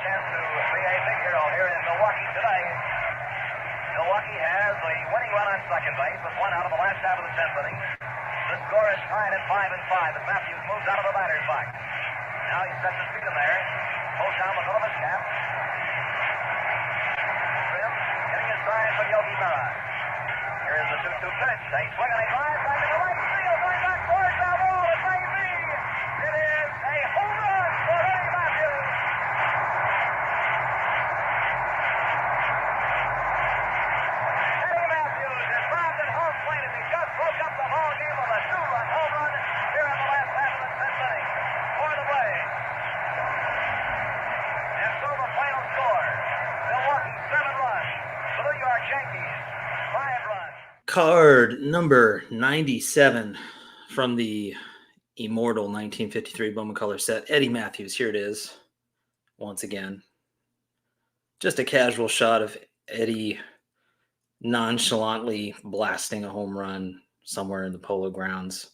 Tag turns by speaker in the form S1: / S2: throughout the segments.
S1: chance to be a big hero here in Milwaukee today. Milwaukee has a winning run on second base with one out of the last half of the 10th inning. The score is tied at 5-5 as Matthews moves out of the batter's box. Now he sets his feet in there, pulls down the middle of his cap. Trim getting his sign from Yogi Berra. Here is the 2-2 pitch. A swing and a drive back to the right field, going back towards the wall. It may be. It is a home run for Eddie Matthews. Eddie Matthews is robbed at home plate as he just broke up the ball game with a 2-run home run here in the last half of the 10th inning for the Braves. And so the final score: Milwaukee 7 runs, the New York Yankees 5 runs.
S2: Card number 97 from the immortal 1953 Bowman Color set. Eddie Matthews, here it is once again. Just a casual shot of Eddie nonchalantly blasting a home run somewhere in the Polo Grounds.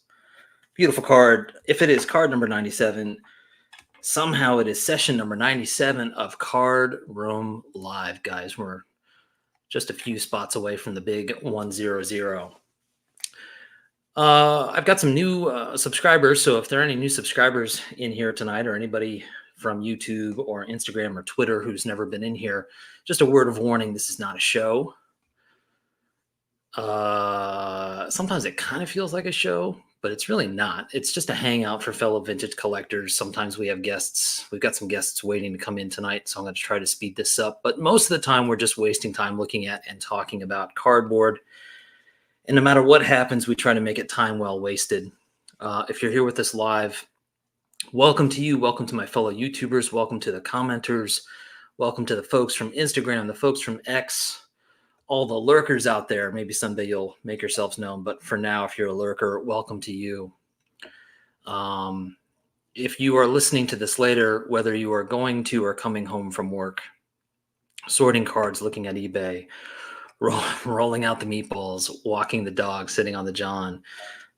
S2: Beautiful card. If it is card number 97, somehow it is session number 97 of Card Room Live, guys. We're just a few spots away from the big 100. I've got some new subscribers, so if there are any new subscribers in here tonight or anybody from YouTube or Instagram or Twitter who's never been in here, just a word of warning, this is not a show. Sometimes it kind of feels like a show, but it's really not. It's just a hangout for fellow vintage collectors. Sometimes we have guests. We've got some guests waiting to come in tonight, so I'm going to try to speed this up. But most of the time, we're just wasting time looking at and talking about cardboard. And no matter what happens, we try to make it time well wasted. If you're here with us live, welcome to you. Welcome to my fellow YouTubers. Welcome to the commenters. Welcome to the folks from Instagram, the folks from X, all the lurkers out there. Maybe someday you'll make yourselves known, but for now, if you're a lurker, welcome to you. If you are listening to this later, whether you are going to or coming home from work, sorting cards, looking at eBay, rolling out the meatballs, walking the dog, sitting on the john,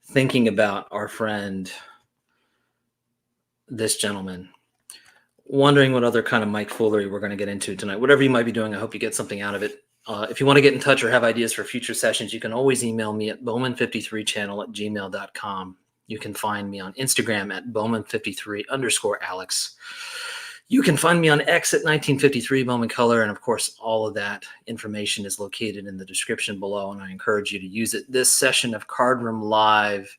S2: thinking about our friend, this gentleman, wondering what other kind of Mike foolery we're going to get into tonight. Whatever you might be doing, I hope you get something out of it. If you want to get in touch or have ideas for future sessions, you can always email me at bowman53channel@gmail.com. You can find me on Instagram at bowman53_Alex. You can find me on X at 1953 Bowman Color. And of course, all of that information is located in the description below, and I encourage you to use it. This session of Card Room Live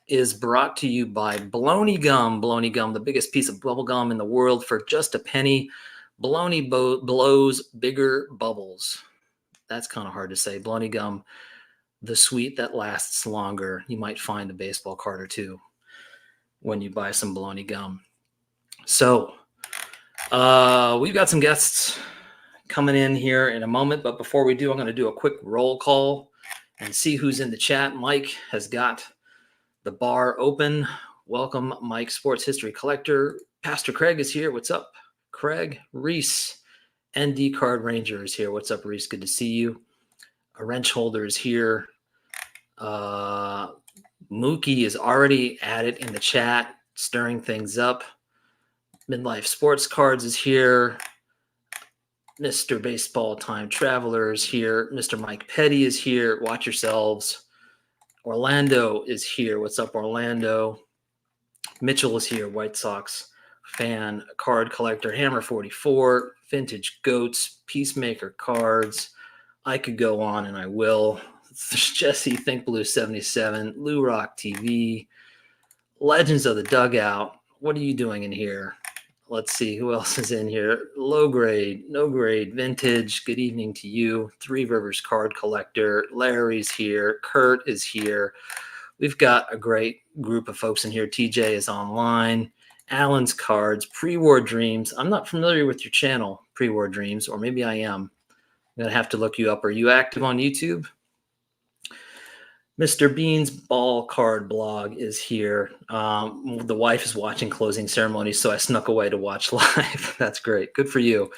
S2: is brought to you by Baloney Gum. Baloney Gum, the biggest piece of bubble gum in the world for just a penny. Baloney blows bigger bubbles. That's kind of hard to say. Baloney Gum, the sweet that lasts longer. You might find a baseball card or two when you buy some Baloney Gum. So we've got some guests coming in here in a moment, but before we do, I'm going to do a quick roll call and see who's in the chat. Mike has got the bar open. Welcome, Mike, Sports History Collector. Pastor Craig is here. What's up, Craig? Reese, ND Card Ranger is here. What's up, Reese? Good to see you. A wrench holder is here. Mookie is already at it in the chat, stirring things up. Midlife Sports Cards is here. Mr. Baseball Time Traveler is here. Mr. Mike Petty is here. Watch yourselves. Orlando is here. What's up, Orlando? Mitchell is here. White Sox fan, card collector, Hammer 44, Vintage Goats, Peacemaker Cards. I could go on, and I will. Jesse Think Blue 77, Lou Rock TV, Legends of the Dugout. What are you doing in here? Let's see who else is in here. Low grade, no grade, vintage. Good evening to you. Three Rivers Card Collector. Larry's here. Kurt is here. We've got a great group of folks in here. TJ is online. Alan's Cards, Pre-War Dreams. I'm not familiar with your channel, Pre-War Dreams, or maybe I am. I'm going to have to look you up. Are you active on YouTube? Mr. Bean's Ball Card Blog is here. The wife is watching closing ceremonies, so I snuck away to watch live. That's great. Good for you.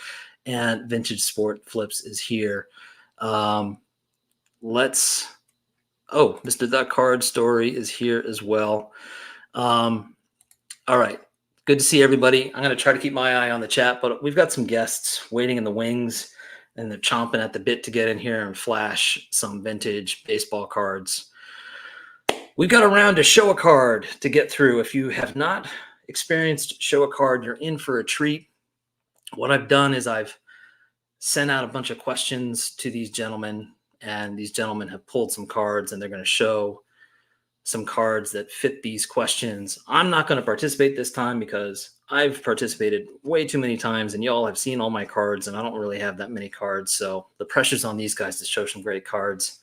S2: And Vintage Sport Flips is here. Mr. The Card Story is here as well. All right. Good to see everybody. I'm going to try to keep my eye on the chat, but we've got some guests waiting in the wings, and they're chomping at the bit to get in here and flash some vintage baseball cards. We've got a round to show a card to get through. If you have not experienced show a card, you're in for a treat. What I've done is I've sent out a bunch of questions to these gentlemen, and these gentlemen have pulled some cards, and they're going to show some cards that fit these questions. I'm not going to participate this time because I've participated way too many times, and y'all have seen all my cards, and I don't really have that many cards. So the pressure's on these guys to show some great cards.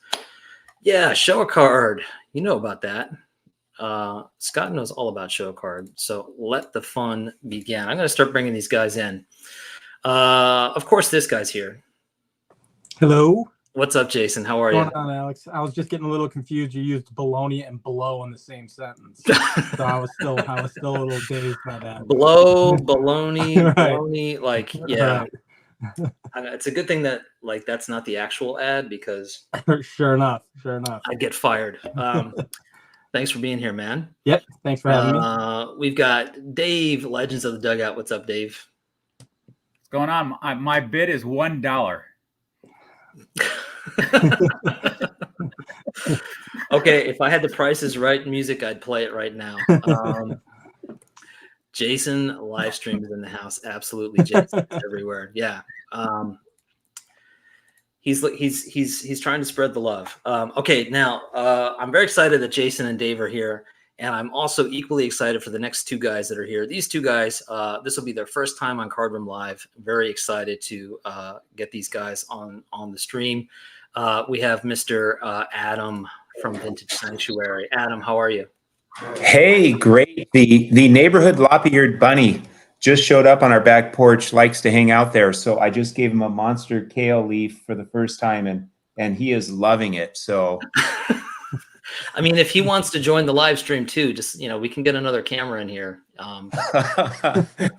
S2: Yeah, show a card. You know about that. Scott knows all about show a card. So let the fun begin. I'm going to start bringing these guys in. Of course, this guy's here.
S3: Hello.
S2: What's up, Jason? How are
S3: What's
S2: you?
S3: going on, Alex? I was just getting a little confused. You used baloney and blow in the same sentence, so I was still a little dazed by that.
S2: Blow, baloney,
S3: Right.
S2: baloney, like yeah.
S3: Right.
S2: It's a good thing that like that's not the actual ad because
S3: Sure enough.
S2: I'd get fired. Thanks for being here, man.
S3: Yep. Thanks for having me.
S2: We've got Dave, Legends of the Dugout. What's up, Dave?
S4: What's going on? My bid is $1.
S2: Okay, if I had the Prices Right music, I'd play it right now. Jason live stream is in the house. Absolutely, Jason everywhere. Yeah. He's trying to spread the love. Okay, now I'm very excited that Jason and Dave are here, and I'm also equally excited for the next two guys that are here. These two guys, this will be their first time on Card Room Live. Very excited to get these guys on the stream. We have Mr. Adam from Vintage Sanctuary. Adam, how are you?
S5: Hey, great. The neighborhood lop-eared bunny just showed up on our back porch, likes to hang out there. So I just gave him a monster kale leaf for the first time, and he is loving it. So
S2: I mean, if he wants to join the live stream too, just, we can get another camera in here.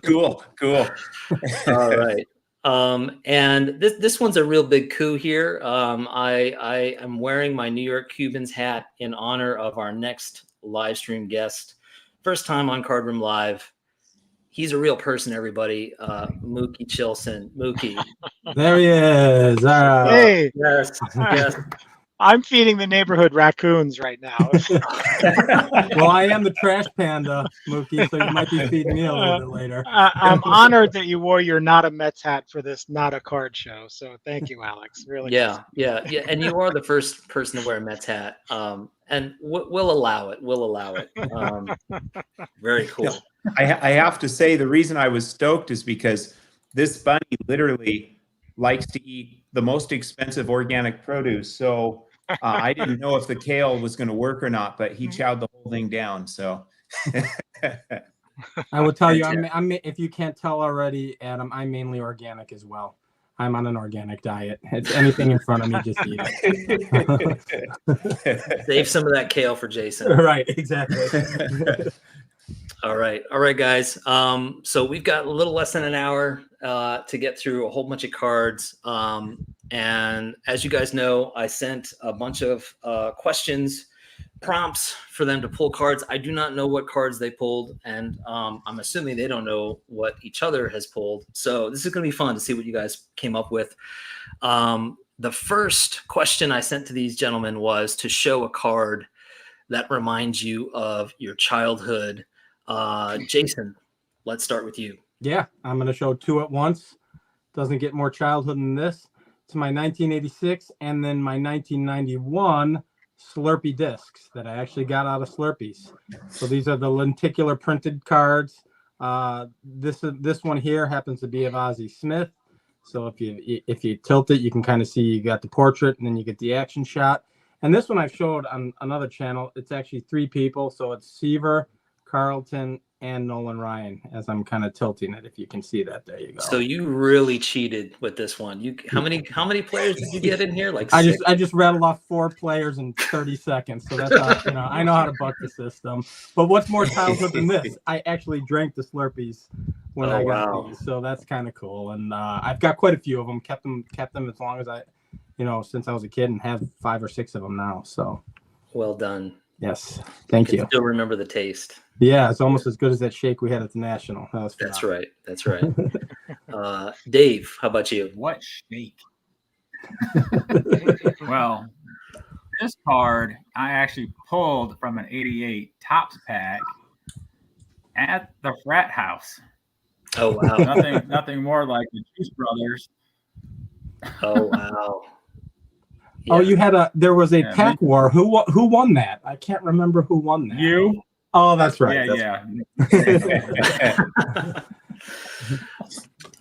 S5: Cool.
S2: All right. And this one's a real big coup here. I am wearing my New York Cubans hat in honor of our next live stream guest. First time on Card Room Live. He's a real person, everybody. Mookie Chilson. Mookie.
S3: There he is.
S6: Hey,
S2: Yes.
S6: I'm feeding the neighborhood raccoons right now.
S3: Well, I am the trash panda, Mookie, so you might be feeding me a little bit later.
S6: I'm honored that you wore your Not a Mets hat for this Not a Card show. So thank you, Alex. Really.
S2: Yeah. And you are the first person to wear a Mets hat. And we'll allow it. Very cool.
S5: I have to say, the reason I was stoked is because this bunny literally likes to eat the most expensive organic produce. So I didn't know if the kale was going to work or not, but he chowed the whole thing down. So
S3: I will tell you, I'm if you can't tell already, Adam, I'm mainly organic as well. I'm on an organic diet. It's anything in front of me, just eat it.
S2: Save some of that kale for Jason.
S3: Right, exactly.
S2: All right, guys. So we've got a little less than an hour to get through a whole bunch of cards. And as you guys know, I sent a bunch of questions, prompts for them to pull cards. I do not know what cards they pulled, and I'm assuming they don't know what each other has pulled. So this is going to be fun to see what you guys came up with. The first question I sent to these gentlemen was to show a card that reminds you of your childhood. Jason, let's start with you.
S3: Yeah, I'm going to show two at once. Doesn't get more childhood than this. It's my 1986 and then my 1991 Slurpee discs that I actually got out of Slurpees. So these are the lenticular printed cards. This one here happens to be of Ozzie Smith. So if you tilt it, you can kind of see you got the portrait and then you get the action shot. And this one I've showed on another channel. It's actually three people. So it's Seaver, Carlton, and Nolan Ryan, as I'm kind of tilting it. If you can see that, there you go.
S2: So you really cheated with this one. How many players did you get in here? Like
S3: I
S2: six?
S3: just rattled off 4 players in 30 seconds. So that's how, I know how to buck the system. But what's more childhood than this? I actually drank the Slurpees when I got these. So that's kind of cool. And I've got quite a few of them. Kept them as long as since I was a kid, and have 5 or 6 of them now. So
S2: well done.
S3: Yes. Thank you.
S2: Still remember the taste.
S3: Yeah, it's almost as good as that shake we had at the National. That was
S2: That's
S3: phenomenal.
S2: right. That's right. Dave, how about you?
S4: What shake? Well, this card I actually pulled from an '88 Topps pack at the frat house.
S2: Oh wow.
S4: Nothing more like the Juice Brothers.
S2: Oh wow.
S3: Oh,
S2: Yeah.
S3: there was a
S4: Yeah,
S3: pack war. Who won that? I can't remember who won that.
S4: You?
S3: Oh, that's right.
S4: Yeah.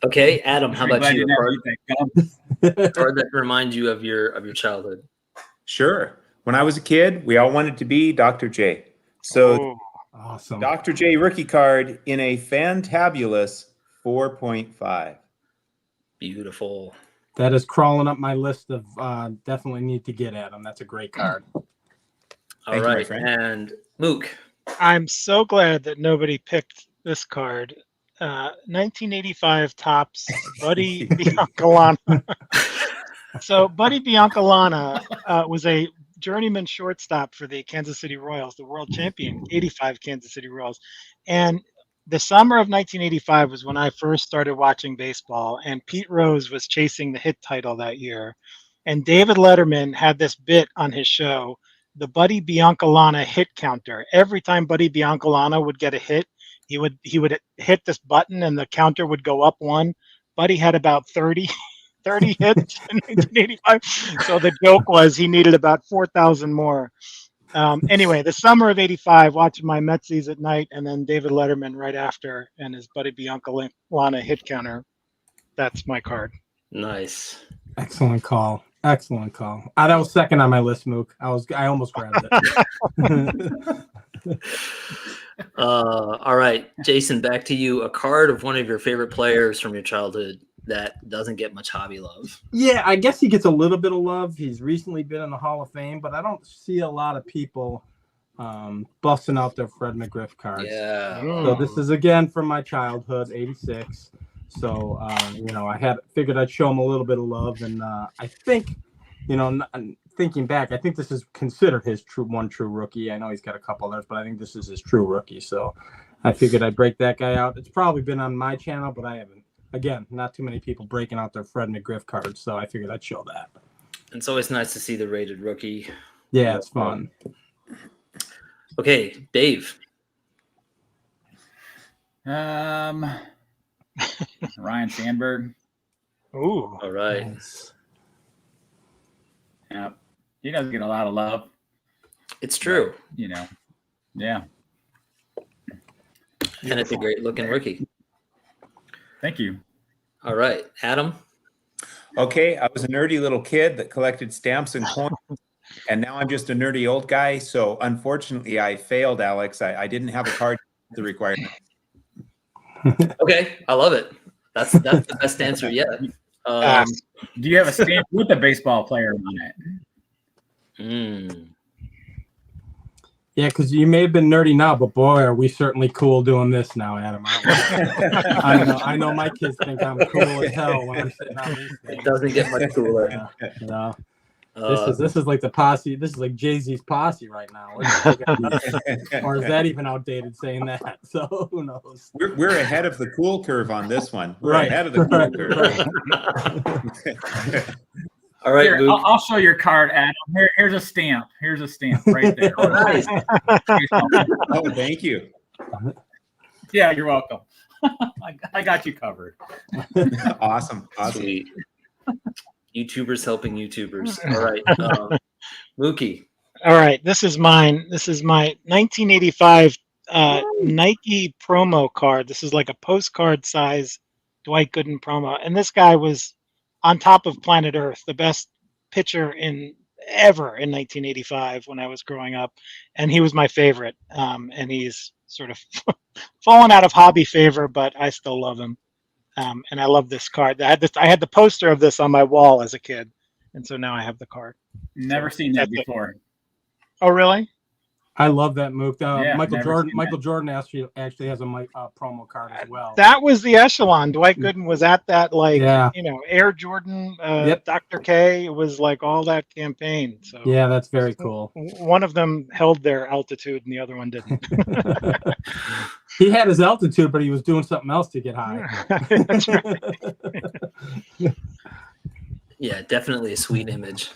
S2: Okay, Adam, how about
S4: Glad
S2: you? A
S4: never
S2: card,
S4: eat that gum.
S2: card that reminds you of your childhood.
S5: Sure. When I was a kid, we all wanted to be Dr. J. So
S6: Oh,
S3: Awesome.
S5: Dr. J rookie card in a fantabulous 4.5.
S2: Beautiful.
S3: That is crawling up my list of definitely need to get at him. That's a great card.
S2: All
S5: Thank you, my
S2: right,
S5: friend.
S2: and Mook.
S6: I'm so glad that nobody picked this card. 1985 Topps Buddy Biancalana. So Buddy Biancalana was a journeyman shortstop for the Kansas City Royals, the world champion, 85 Kansas City Royals. And the summer of 1985 was when I first started watching baseball, and Pete Rose was chasing the hit title that year. And David Letterman had this bit on his show, the Buddy Biancalana hit counter. Every time Buddy Biancalana would get a hit, he would hit this button and the counter would go up one. Buddy had about 30 hits in 1985. So the joke was he needed about 4,000 more. Anyway, the summer of '85, watching my Metsies at night, and then David Letterman right after, and his Buddy Biancalana hit counter. That's my card.
S2: Nice.
S3: Excellent call. Excellent call. That was second on my list, Mook. I almost grabbed it.
S2: All right, Jason, back to you. A card of one of your favorite players from your childhood that doesn't get much hobby love.
S3: Yeah, I guess he gets a little bit of love. He's recently been in the Hall of Fame, but I don't see a lot of people busting out their Fred McGriff cards.
S2: Yeah.
S3: So this is again from my childhood, '86. So I figured I'd show him a little bit of love, and I think, thinking back, I think this is considered his one true rookie. I know he's got a couple others, but I think this is his true rookie. So I figured I'd break that guy out. It's probably been on my channel, but I haven't. Again, not too many people breaking out their Fred McGriff cards, so I figured I'd show that.
S2: It's always nice to see the rated rookie.
S3: Yeah, it's fun.
S2: Okay, Dave.
S4: Ryan Sandberg.
S6: Ooh.
S2: All right.
S3: Nice.
S4: Yeah, he doesn't get a lot of love.
S2: It's true.
S4: Yeah.
S2: And it's a great looking rookie.
S4: Thank you.
S2: All right, Adam.
S5: Okay, I was a nerdy little kid that collected stamps and coins, and now I'm just a nerdy old guy. So unfortunately, I failed, Alex. I didn't have a card the requirement.
S2: Okay, I love it. That's the best answer yet.
S4: Do you have a stamp with a baseball player on it?
S3: Yeah, because you may have been nerdy now, but boy, are we certainly cool doing this now, Adam. I know my kids think I'm cool as hell when I'm sitting on these things.
S2: It doesn't get much cooler.
S3: No. This is like the posse. This is like Jay-Z's posse right now. Or is that even outdated saying that? So who knows?
S5: We're ahead of the cool curve on this one. We're
S3: Right.
S5: ahead of the cool curve.
S2: All right,
S4: Here,
S2: Luke.
S4: I'll show your card, Adam. Here's a stamp. Here's a stamp right there.
S2: Nice.
S5: Oh, thank you.
S4: Yeah, you're welcome. I got you covered.
S5: Awesome.
S2: Sweet. YouTubers helping YouTubers. All right, Mookie.
S6: All right, this is mine. This is my 1985 Nike promo card. This is like a postcard size Dwight Gooden promo, and this guy was on top of planet Earth, the best pitcher ever in 1985 when I was growing up, and he was my favorite. And he's sort of fallen out of hobby favor, but I still love him. And I love this card. I had the poster of this on my wall as a kid, and so now I have the card.
S4: Never seen that before.
S6: Oh, really?
S3: I love that move.
S4: Yeah,
S3: Michael
S4: never
S3: Jordan.
S4: seen
S3: Michael Jordan actually has a promo card as well.
S6: That was the echelon. Dwight Gooden was at that, like,
S3: Yeah.
S6: Air Jordan,
S3: Yep.
S6: Dr. K. It was like all that campaign. So
S3: Yeah, that's very cool.
S6: one of them held their altitude and the other one didn't.
S3: He had his altitude, but he was doing something else to get high.
S6: That's right.
S2: Yeah, definitely a sweet image.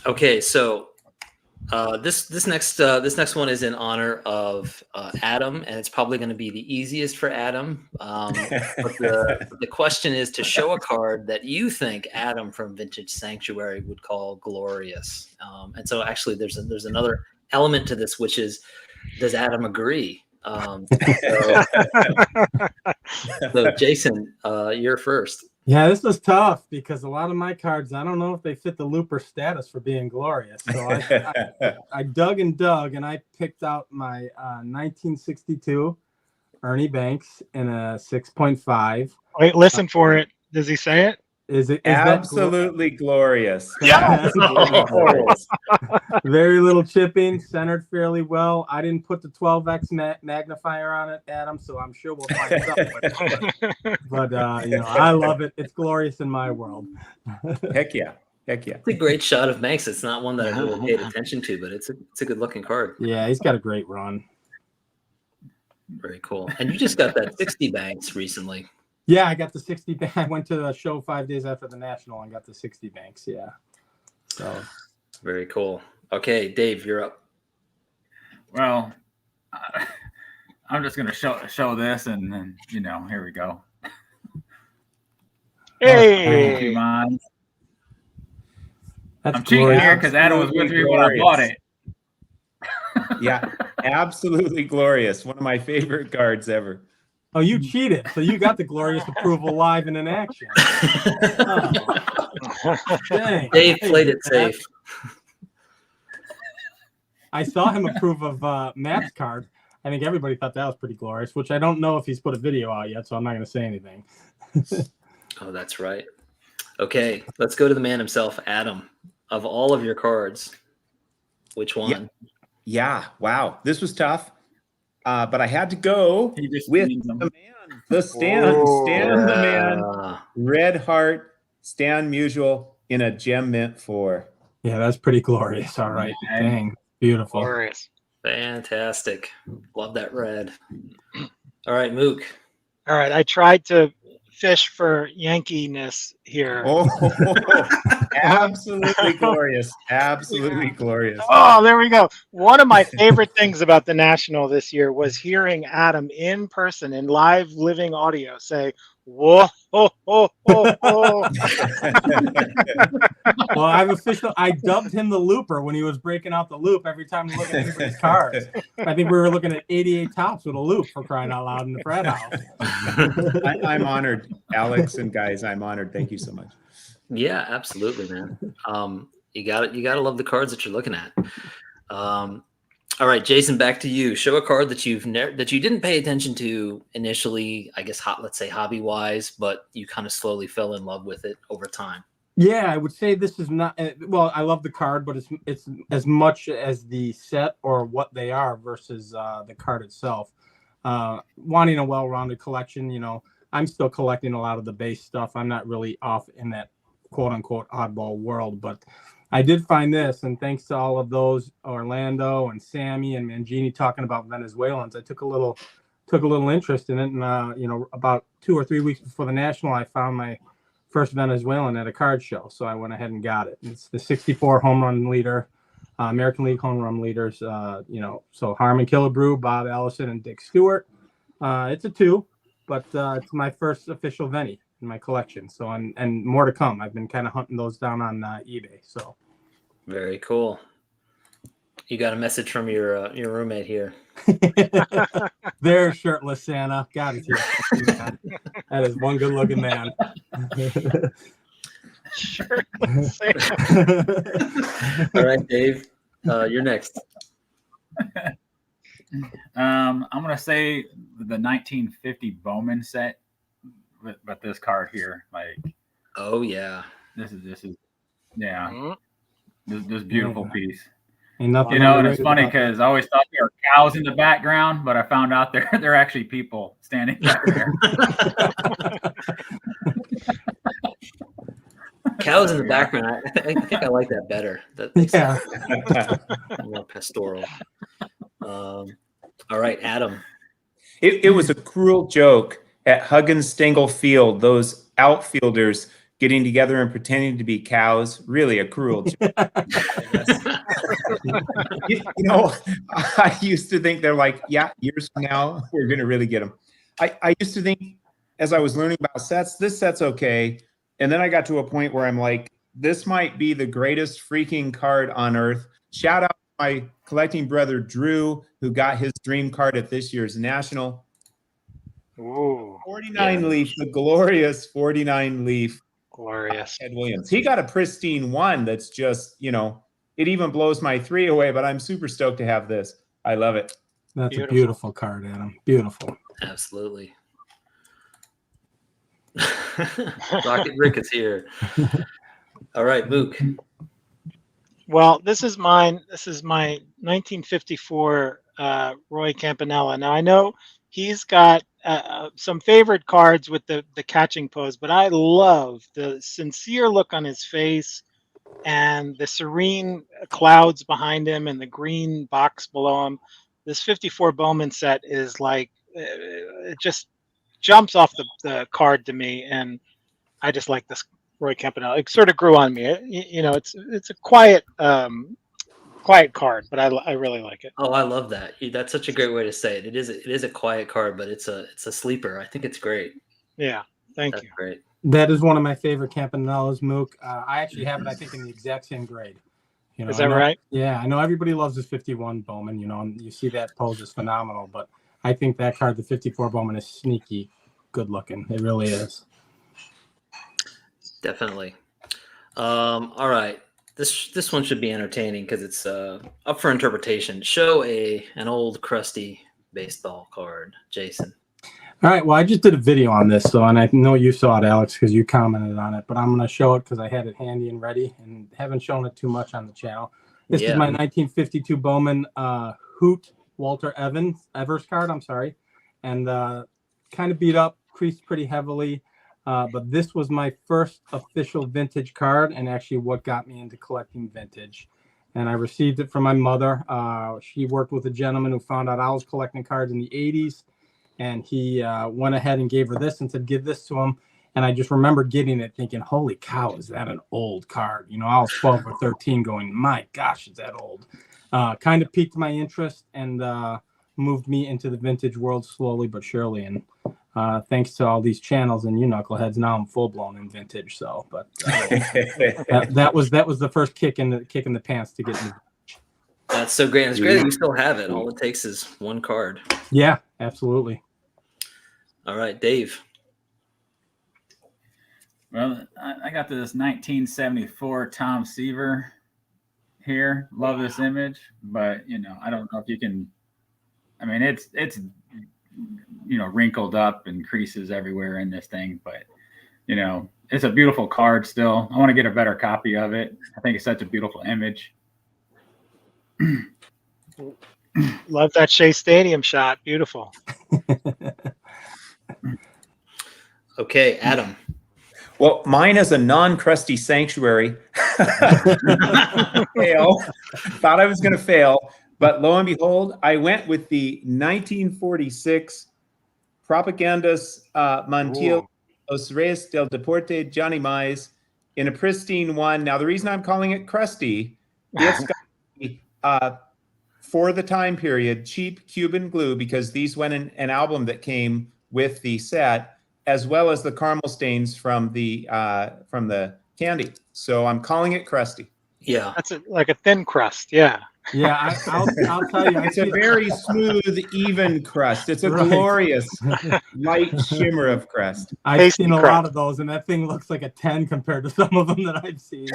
S2: Okay, so this next one is in honor of Adam, and it's probably going to be the easiest for Adam. But the question is to show a card that you think Adam from Vintage Sanctuary would call glorious. And so actually, there's another element to this, which is, does Adam agree? So Jason, you're first.
S3: Yeah, this was tough because a lot of my cards, I don't know if they fit the looper status for being glorious. So I dug and dug, and I picked out my 1962 Ernie Banks in a 6.5.
S6: Wait, listen for it. Does he say it?
S3: Is
S5: Absolutely glorious.
S6: Yeah.
S5: Glorious.
S3: Very little chipping, centered fairly well. I didn't put the 12x magnifier on it, Adam, so I'm sure we'll find something. But I love it. It's glorious in my world.
S5: Heck yeah. Heck yeah.
S2: It's a great shot of Banks. It's not one that I really paid attention to, but it's a good looking card.
S3: Yeah, he's got a great run.
S2: Very cool. And you just got that 60 Banks recently.
S3: Yeah, I got the 60. I went to the show 5 days after the National and got the 60 Banks. Yeah. So
S2: very cool. Okay, Dave, you're up.
S4: Well, I'm just gonna show this, and then here we go.
S6: Hey,
S4: Two minds.
S3: that's
S4: I'm cheating
S3: glorious.
S4: here because Adam was with me when I bought it.
S5: Yeah, absolutely glorious. One of my favorite cards ever.
S3: Oh, you cheated. So you got the glorious approval live and in action. Oh, dang.
S2: Dave played it safe.
S3: I saw him approve of Matt's card. I think everybody thought that was pretty glorious, which I don't know if he's put a video out yet, so I'm not going to say anything.
S2: Oh, that's right. Okay, let's go to the man himself, Adam. Of all of your cards, which one?
S5: Yeah. Wow. This was tough. But I had to go with the man, the Stan the man, Red Heart, Stan Musial in a gem mint 4.
S3: Yeah, that's pretty glorious. All right. Dang. Beautiful.
S6: glorious.
S2: Fantastic. Love that red. All right, Mook.
S6: All right, I tried to fish for Yankee-ness here.
S5: Oh, absolutely glorious. Absolutely glorious.
S6: Oh, there we go. One of my favorite things about the National this year was hearing Adam in person in live living audio say, whoa, ho, ho, ho, ho.
S3: Well, I dubbed him the looper when he was breaking out the loop every time we look at anybody's cards. I think we were looking at 88 tops with a loop, for crying out loud, in the frat house.
S5: I'm honored, Alex and guys. I'm honored. Thank you so much.
S2: Yeah, absolutely, man. You got to love the cards that you're looking at. All right, Jason, back to you. Show a card that you didn't pay attention to initially, I guess, let's say hobby wise, but you kind of slowly fell in love with it over time.
S3: Yeah, I would say this is not. Well, I love the card, but it's as much as the set or what they are versus the card itself. Wanting a well-rounded collection, I'm still collecting a lot of the base stuff. I'm not really off in that quote-unquote oddball world, but I did find this, and thanks to all of those, Orlando and Sammy and Mangini talking about Venezuelans, I took a little interest in it. And about 2 or 3 weeks before the National, I found my first Venezuelan at a card show, so I went ahead and got it. It's the '64 home run leader, American League home run leaders. So Harmon Killebrew, Bob Ellison, and Dick Stewart. It's a 2, but it's my first official Venny in my collection. So and more to come. I've been kind of hunting those down on eBay. So
S2: very cool. You got a message from your roommate here.
S3: There's shirtless Santa. Got it here. That is one good looking man.
S6: Shirtless Santa.
S2: All right, Dave, you're next.
S4: I'm gonna say the 1950 Bowman set, but this card here, like,
S2: oh yeah,
S4: this is yeah, this beautiful piece.
S3: Ain't nothing
S4: You know, and it's
S3: underrated
S4: funny
S3: about that.
S4: because I always thought there were cows in the background, but I found out they're actually people standing back there.
S2: Cows in the background. I think I like that better. That makes
S3: Yeah.
S2: it more pastoral. All right, Adam.
S5: It was a cruel joke at Huggins Stengel Field, those outfielders getting together and pretending to be cows. Really a cruel joke. You know, I used to think they're like, yeah, years from now, we're going to really get them. I used to think, as I was learning about sets, this set's okay. And then I got to a point where I'm like, this might be the greatest freaking card on earth. Shout out to my collecting brother, Drew, who got his dream card at this year's National.
S6: Ooh,
S5: 49 leaf, the glorious 49 leaf.
S6: glorious.
S5: Ed Williams. He got a pristine one that's just, you know, it even blows my 3 away, but I'm super stoked to have this. I love it.
S3: That's
S6: Beautiful.
S3: a beautiful card, Adam. Beautiful.
S2: Absolutely. Rocket Rick is here. All right, Luke.
S6: Well, this is mine. This is my 1954 Roy Campanella. Now I know he's got some favorite cards with the catching pose, but I love the sincere look on his face and the serene clouds behind him and the green box below him. This 54 Bowman set is like it just jumps off the card to me, and I just like this Roy Campanella. It sort of grew on me. You know, it's a quiet card, but I really like it.
S2: Oh, I love that. That's such a great way to say it. It is a quiet card, but it's a sleeper. I think it's great.
S6: Yeah, thank
S2: That's
S6: you.
S2: great.
S3: That is one of my favorite Campanellas, Mook. I actually have it, I think, in the exact same grade. You know,
S6: Is that right?
S3: Yeah, I know everybody loves this 51 Bowman, you know, and you see that pose is phenomenal, but I think that card, the 54 Bowman, is sneaky good looking. It really is.
S2: Definitely. All right. This one should be entertaining because it's up for interpretation. Show an old crusty baseball card, Jason.
S3: All right. Well, I just did a video on this, and I know you saw it, Alex, because you commented on it. But I'm going to show it because I had it handy and ready, and haven't shown it too much on the channel. This is my 1952 Bowman Hoot Walter Evers card. I'm sorry, and kind of beat up, creased pretty heavily. But this was my first official vintage card, and actually what got me into collecting vintage. And I received it from my mother. She worked with a gentleman who found out I was collecting cards in the 80s. And he went ahead and gave her this and said, give this to him. And I just remember getting it thinking, holy cow, is that an old card? You know, I was 12 or 13 going, my gosh, is that old? Kind of piqued my interest and moved me into the vintage world slowly but surely. And thanks to all these channels and you knuckleheads, now I'm full blown in vintage. So, but that was the first kick in the pants to get me.
S2: That's so great. It's great that you still have it. All it takes is one card.
S3: Yeah, absolutely.
S2: All right, Dave.
S4: Well, I got this 1974 Tom Seaver here. Love this image, but you know, I don't know if you can. I mean, it's you know, wrinkled up and creases everywhere in this thing, but you know, it's a beautiful card still. I want to get a better copy of it. I think it's such a beautiful image.
S6: Love that Shea Stadium shot. Beautiful.
S2: Okay, Adam.
S5: Well, mine is a non-crusty sanctuary. Fail. Thought I was going to fail, but lo and behold, I went with the 1946 Propagandas Montiel Los Reyes del Deporte Johnny Mize in a pristine one. Now, the reason I'm calling it crusty, it's got for the time period, cheap Cuban glue, because these went in an album that came with the set, as well as the caramel stains from the candy. So I'm calling it crusty.
S2: Yeah.
S6: That's like a thin crust. Yeah.
S3: Yeah, I'll tell you.
S5: It's a very smooth, even crust. It's a glorious light shimmer of crust.
S3: I've seen a lot of those, and that thing looks like a 10 compared to some of them that I've seen.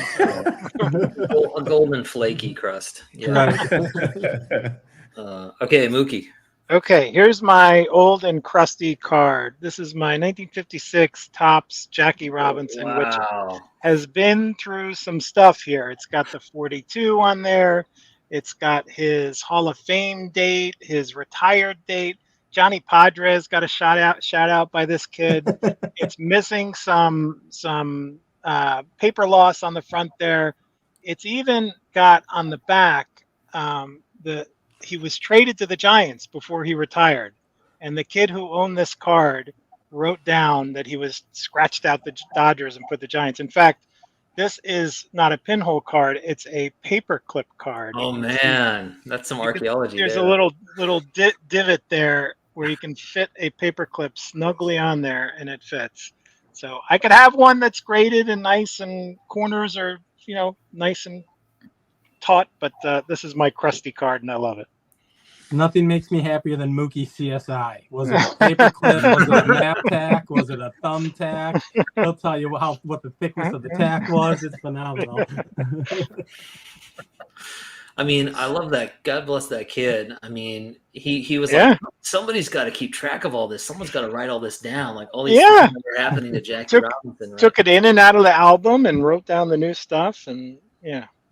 S2: A golden flaky crust. Yeah.
S3: Right.
S2: Okay, Mookie.
S6: Okay, here's my old and crusty card. This is my 1956 Topps Jackie Robinson, which has been through some stuff here. It's got the 42 on there. It's got his Hall of Fame date, his retired date. Johnny Padres got a shout out by this kid. It's missing some paper loss on the front there. It's even got on the back he was traded to the Giants before he retired, and the kid who owned this card wrote down that he was scratched out the Dodgers and put the Giants. In fact, this is not a pinhole card; it's a paperclip card.
S2: Oh man, that's some archaeology.
S6: There's
S2: there.
S6: a little divot there where you can fit a paperclip snugly on there, and it fits. So I could have one that's graded and nice, and corners are nice and taut. But this is my crusty card, and I love it.
S3: Nothing makes me happier than Mookie CSI. Was it a paperclip? Was it a map tack? Was it a thumb tack? He'll tell you what the thickness of the tack was. It's phenomenal.
S2: I mean, I love that. God bless that kid. I mean, he was like, somebody's got to keep track of all this. Someone's got to write all this down. Like all these things that are happening to Jackie Robinson. Right?
S6: Took it in and out of the album and wrote down the new stuff. And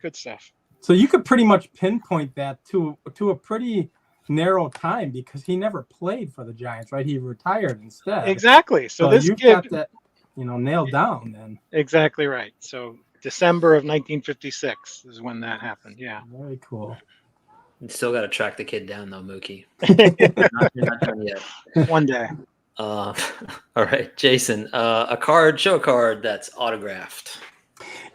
S6: good stuff.
S3: So you could pretty much pinpoint that to a pretty narrow time because he never played for the Giants, right? He retired instead.
S6: Exactly. So this
S3: you've got that, nailed down then.
S6: Exactly right. So December of 1956 is when that happened. Yeah.
S3: Very cool.
S2: You still got to track the kid down though, Mookie. You're not done yet.
S6: One day.
S2: All right, Jason. Show a card that's autographed.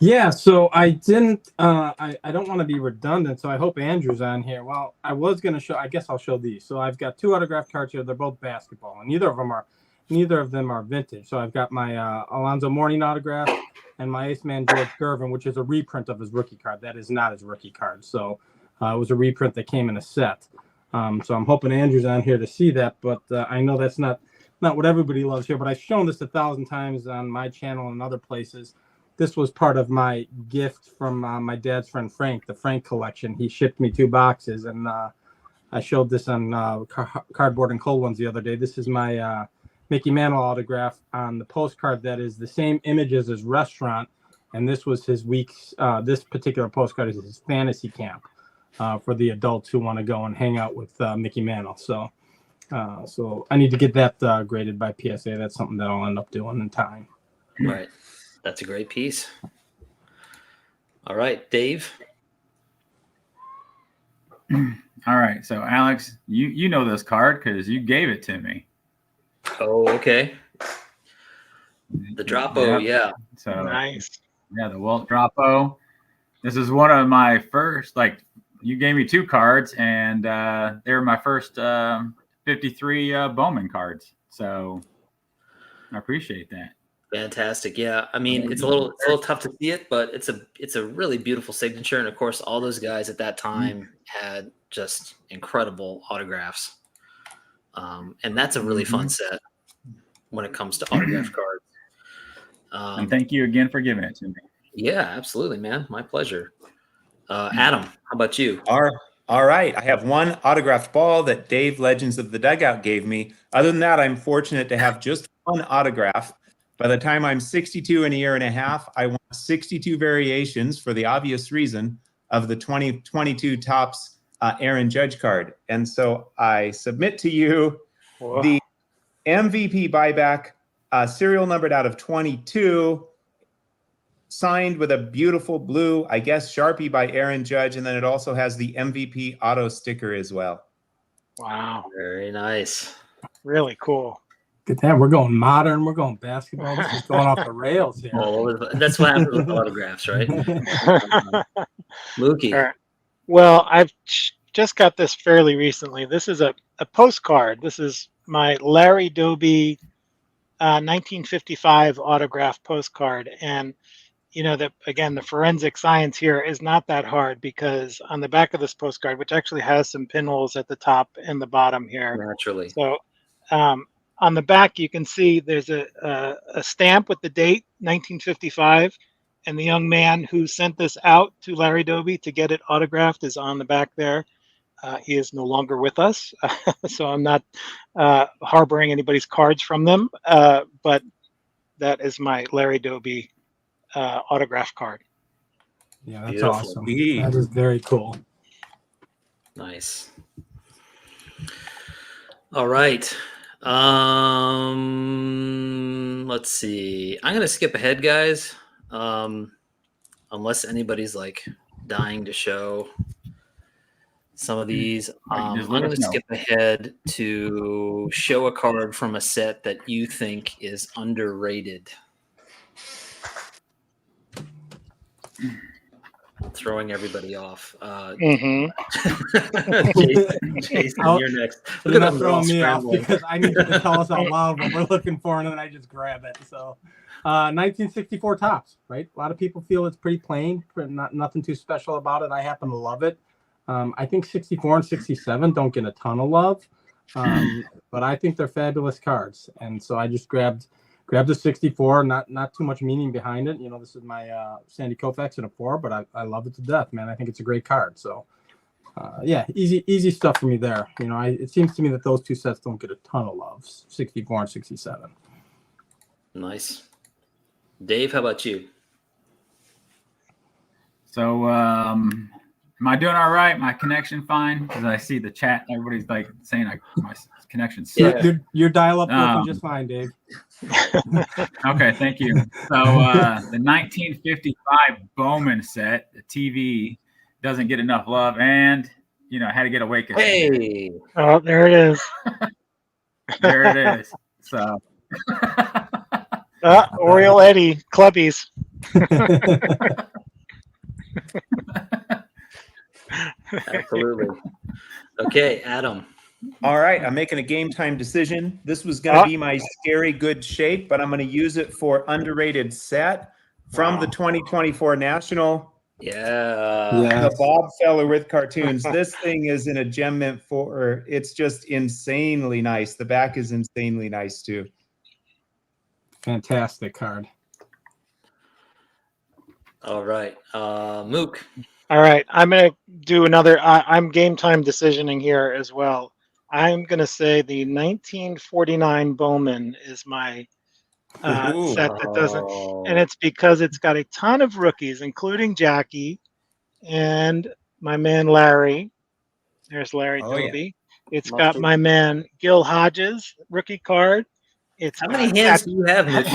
S3: Yeah, so I didn't. I don't want to be redundant, so I hope Andrew's on here. Well, I was going to show. I guess I'll show these. So I've got two autographed cards here. They're both basketball, and neither of them are vintage. So I've got my Alonzo Mourning autograph and my Ace Man George Gervin, which is a reprint of his rookie card. That is not his rookie card. So it was a reprint that came in a set. So I'm hoping Andrew's on here to see that, but I know that's not what everybody loves here. But I've shown this 1,000 times on my channel and other places. This was part of my gift from my dad's friend Frank, the Frank collection. He shipped me 2 boxes, and I showed this on Cardboard and Cold Ones the other day. This is my Mickey Mantle autograph on the postcard that is the same image as his restaurant, and this was his week's. This particular postcard is his fantasy camp for the adults who want to go and hang out with Mickey Mantle. So I need to get that graded by PSA. That's something that I'll end up doing in time.
S2: Right. That's a great piece. All right, Dave.
S4: All right, so Alex, you know this card because you gave it to me.
S2: Oh, okay. The Dropo, yeah.
S4: So
S6: nice.
S4: Yeah, the Walt Dropo. This is one of my first. You gave me 2 cards, and they were my first 53 Bowman cards. So I appreciate that.
S2: Fantastic. Yeah. I mean, it's a little tough to see it, but it's a really beautiful signature. And of course, all those guys at that time had just incredible autographs. And that's a really fun set when it comes to autograph cards.
S4: And thank you again for giving it to me.
S2: Yeah, absolutely, man. My pleasure. Adam, how about you?
S5: All right. I have one autographed ball that Dave Legends of the Dugout gave me. Other than that, I'm fortunate to have just one autograph. By the time I'm 62 in a year and a half, I want 62 variations for the obvious reason of the 2022 Topps Aaron Judge card. And so I submit to you the MVP buyback, serial numbered out of 22, signed with a beautiful blue, I guess, Sharpie by Aaron Judge. And then it also has the MVP auto sticker as well.
S6: Wow.
S2: Very nice.
S6: Really cool.
S3: Good time. We're going modern. We're going basketball. This is going off the rails here.
S2: That's what happens with autographs, right? Mookie.
S6: Right. Well, I've just got this fairly recently. This is a postcard. This is my Larry Doby 1955 autograph postcard. And, the forensic science here is not that hard because on the back of this postcard, which actually has some pinholes at the top and the bottom here.
S2: Naturally.
S6: So, on the back, you can see there's a stamp with the date, 1955, and the young man who sent this out to Larry Doby to get it autographed is on the back there. He is no longer with us, so I'm not harboring anybody's cards from them, but that is my Larry Doby autograph card.
S3: Yeah, that's
S2: Beautiful.
S3: awesome. That is very cool.
S2: Nice. All right. Let's see. I'm gonna skip ahead, guys. Unless anybody's like dying to show some of these. I'm
S4: Just let
S2: gonna
S4: us know.
S2: skip ahead to show a card from a set that you think is underrated. Throwing everybody off.
S6: Mm-hmm.
S2: Jason,
S3: Oh,
S2: you're next.
S3: You're
S2: Look at
S3: not
S2: them
S3: throwing
S2: all
S3: me off
S2: scrambling.
S3: because I need you to tell us out loud what we're looking for, and then I just grab it. So, 1964 tops, right? A lot of people feel it's pretty plain, nothing too special about it. I happen to love it. I think 64 and 67 don't get a ton of love, but I think they're fabulous cards, and so I just grabbed the 64. Not too much meaning behind it. You know, this is my Sandy Koufax in a 4, but I love it to death, man. I think it's a great card. So. Yeah, easy stuff for me there. You know, it seems to me that those two sets don't get a ton of love, 64 and 67.
S2: Nice. Dave, how about you?
S4: So, am I doing all right? My connection fine? Because I see the chat. Everybody's like saying my connection sucks.
S2: Yeah.
S3: Your dial-up working just fine, Dave.
S4: Okay, thank you. So the 1955 Bowman set, the TV, doesn't get enough love, and I had to get away.
S2: Hey.
S6: Oh, there it is.
S4: There it is. So.
S6: Oriole Eddie, Clubbies.
S2: Absolutely. Okay, Adam.
S5: All right, I'm making a game time decision. This was going to be my scary good shape, but I'm going to use it for underrated set from the 2024 National.
S2: Yeah.
S5: The Bob Feller with cartoons. This thing is in a Gem Mint 4. It's just insanely nice. The back is insanely nice too.
S3: Fantastic card.
S2: All right. Mook.
S6: All right, I'm going to do another. I'm game time decisioning here as well. I'm going to say the 1949 Bowman is my set that doesn't, and it's because it's got a ton of rookies, including Jackie and my man Larry. There's Larry Doby. Yeah. It's got my man Gil Hodges rookie card. It's
S2: how many hands do you have, Mook?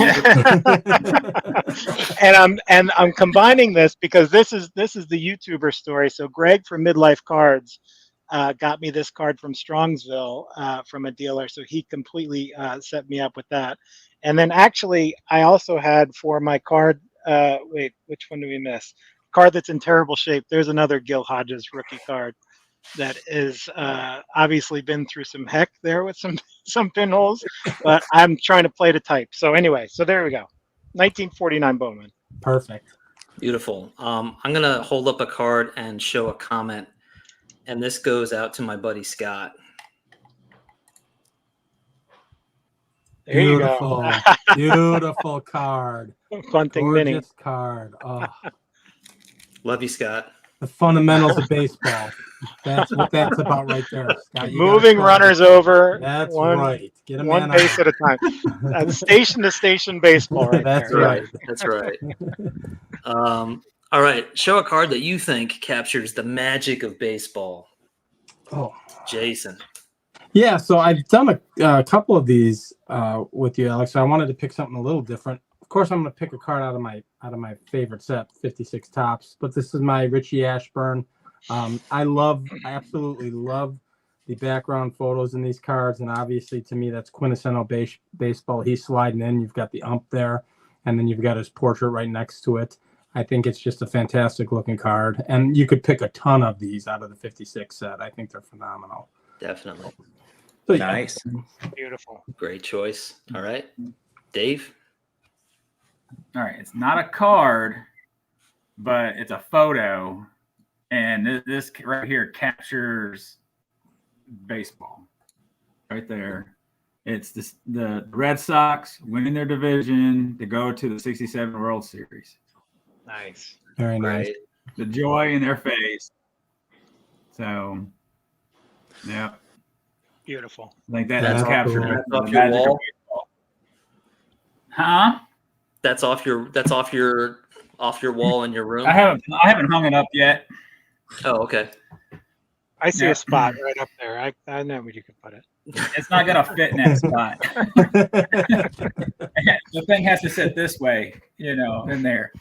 S6: and I'm combining this because this is the YouTuber story. So Greg from Midlife Cards got me this card from Strongsville from a dealer. So he completely set me up with that. And then actually, I also had for my card. Wait, which one do we miss? Card that's in terrible shape. There's another Gil Hodges rookie card that is obviously been through some heck there with some pinholes, but I'm trying to play to type. So anyway, so there we go. 1949 Bowman.
S3: Perfect.
S2: Beautiful. I'm going to hold up a card and show a comment, and this goes out to my buddy Scott.
S6: There you go.
S3: Beautiful card.
S6: Bunting
S3: Gorgeous
S6: Mini.
S3: Card. Oh.
S2: Love you, Scott.
S3: The fundamentals of baseball. That's what that's about right there, Scott.
S6: Moving runners over.
S3: That's right. Get a
S6: one
S3: man
S6: base
S3: out.
S6: at a time. Station to station baseball right
S3: That's
S6: there.
S3: right.
S2: That's right. All right. Show a card that you think captures the magic of baseball.
S3: Oh,
S2: Jason.
S3: Yeah, so I've done a couple of these with you, Alex. So I wanted to pick something a little different. Of course, I'm going to pick a card out of my favorite set, 56 Tops. But this is my Richie Ashburn. I absolutely love the background photos in these cards, and obviously to me that's quintessential baseball. He's sliding in. You've got the ump there, and then you've got his portrait right next to it. I think it's just a fantastic looking card, and you could pick a ton of these out of the 56 set. I think they're phenomenal.
S2: Definitely.
S3: So,
S5: Nice.
S6: Beautiful.
S2: Great choice. All right. Dave?
S4: All right. It's not a card, but it's a photo. And this right here captures baseball right there. It's the Red Sox winning their division to go to the 67 World Series.
S6: Nice.
S3: Very nice.
S2: Right.
S4: The joy in their face. So, yeah.
S6: Beautiful.
S4: I think that's
S3: That's
S4: captured.
S3: cool.
S2: That's off your wall?
S4: Huh?
S2: That's off your wall in your room?
S4: I haven't hung it up yet.
S2: Oh, okay.
S6: I see
S4: Yeah.
S6: a spot right up there. I know where you can put it.
S4: It's not gonna fit in that spot. The thing has to sit this way, in there.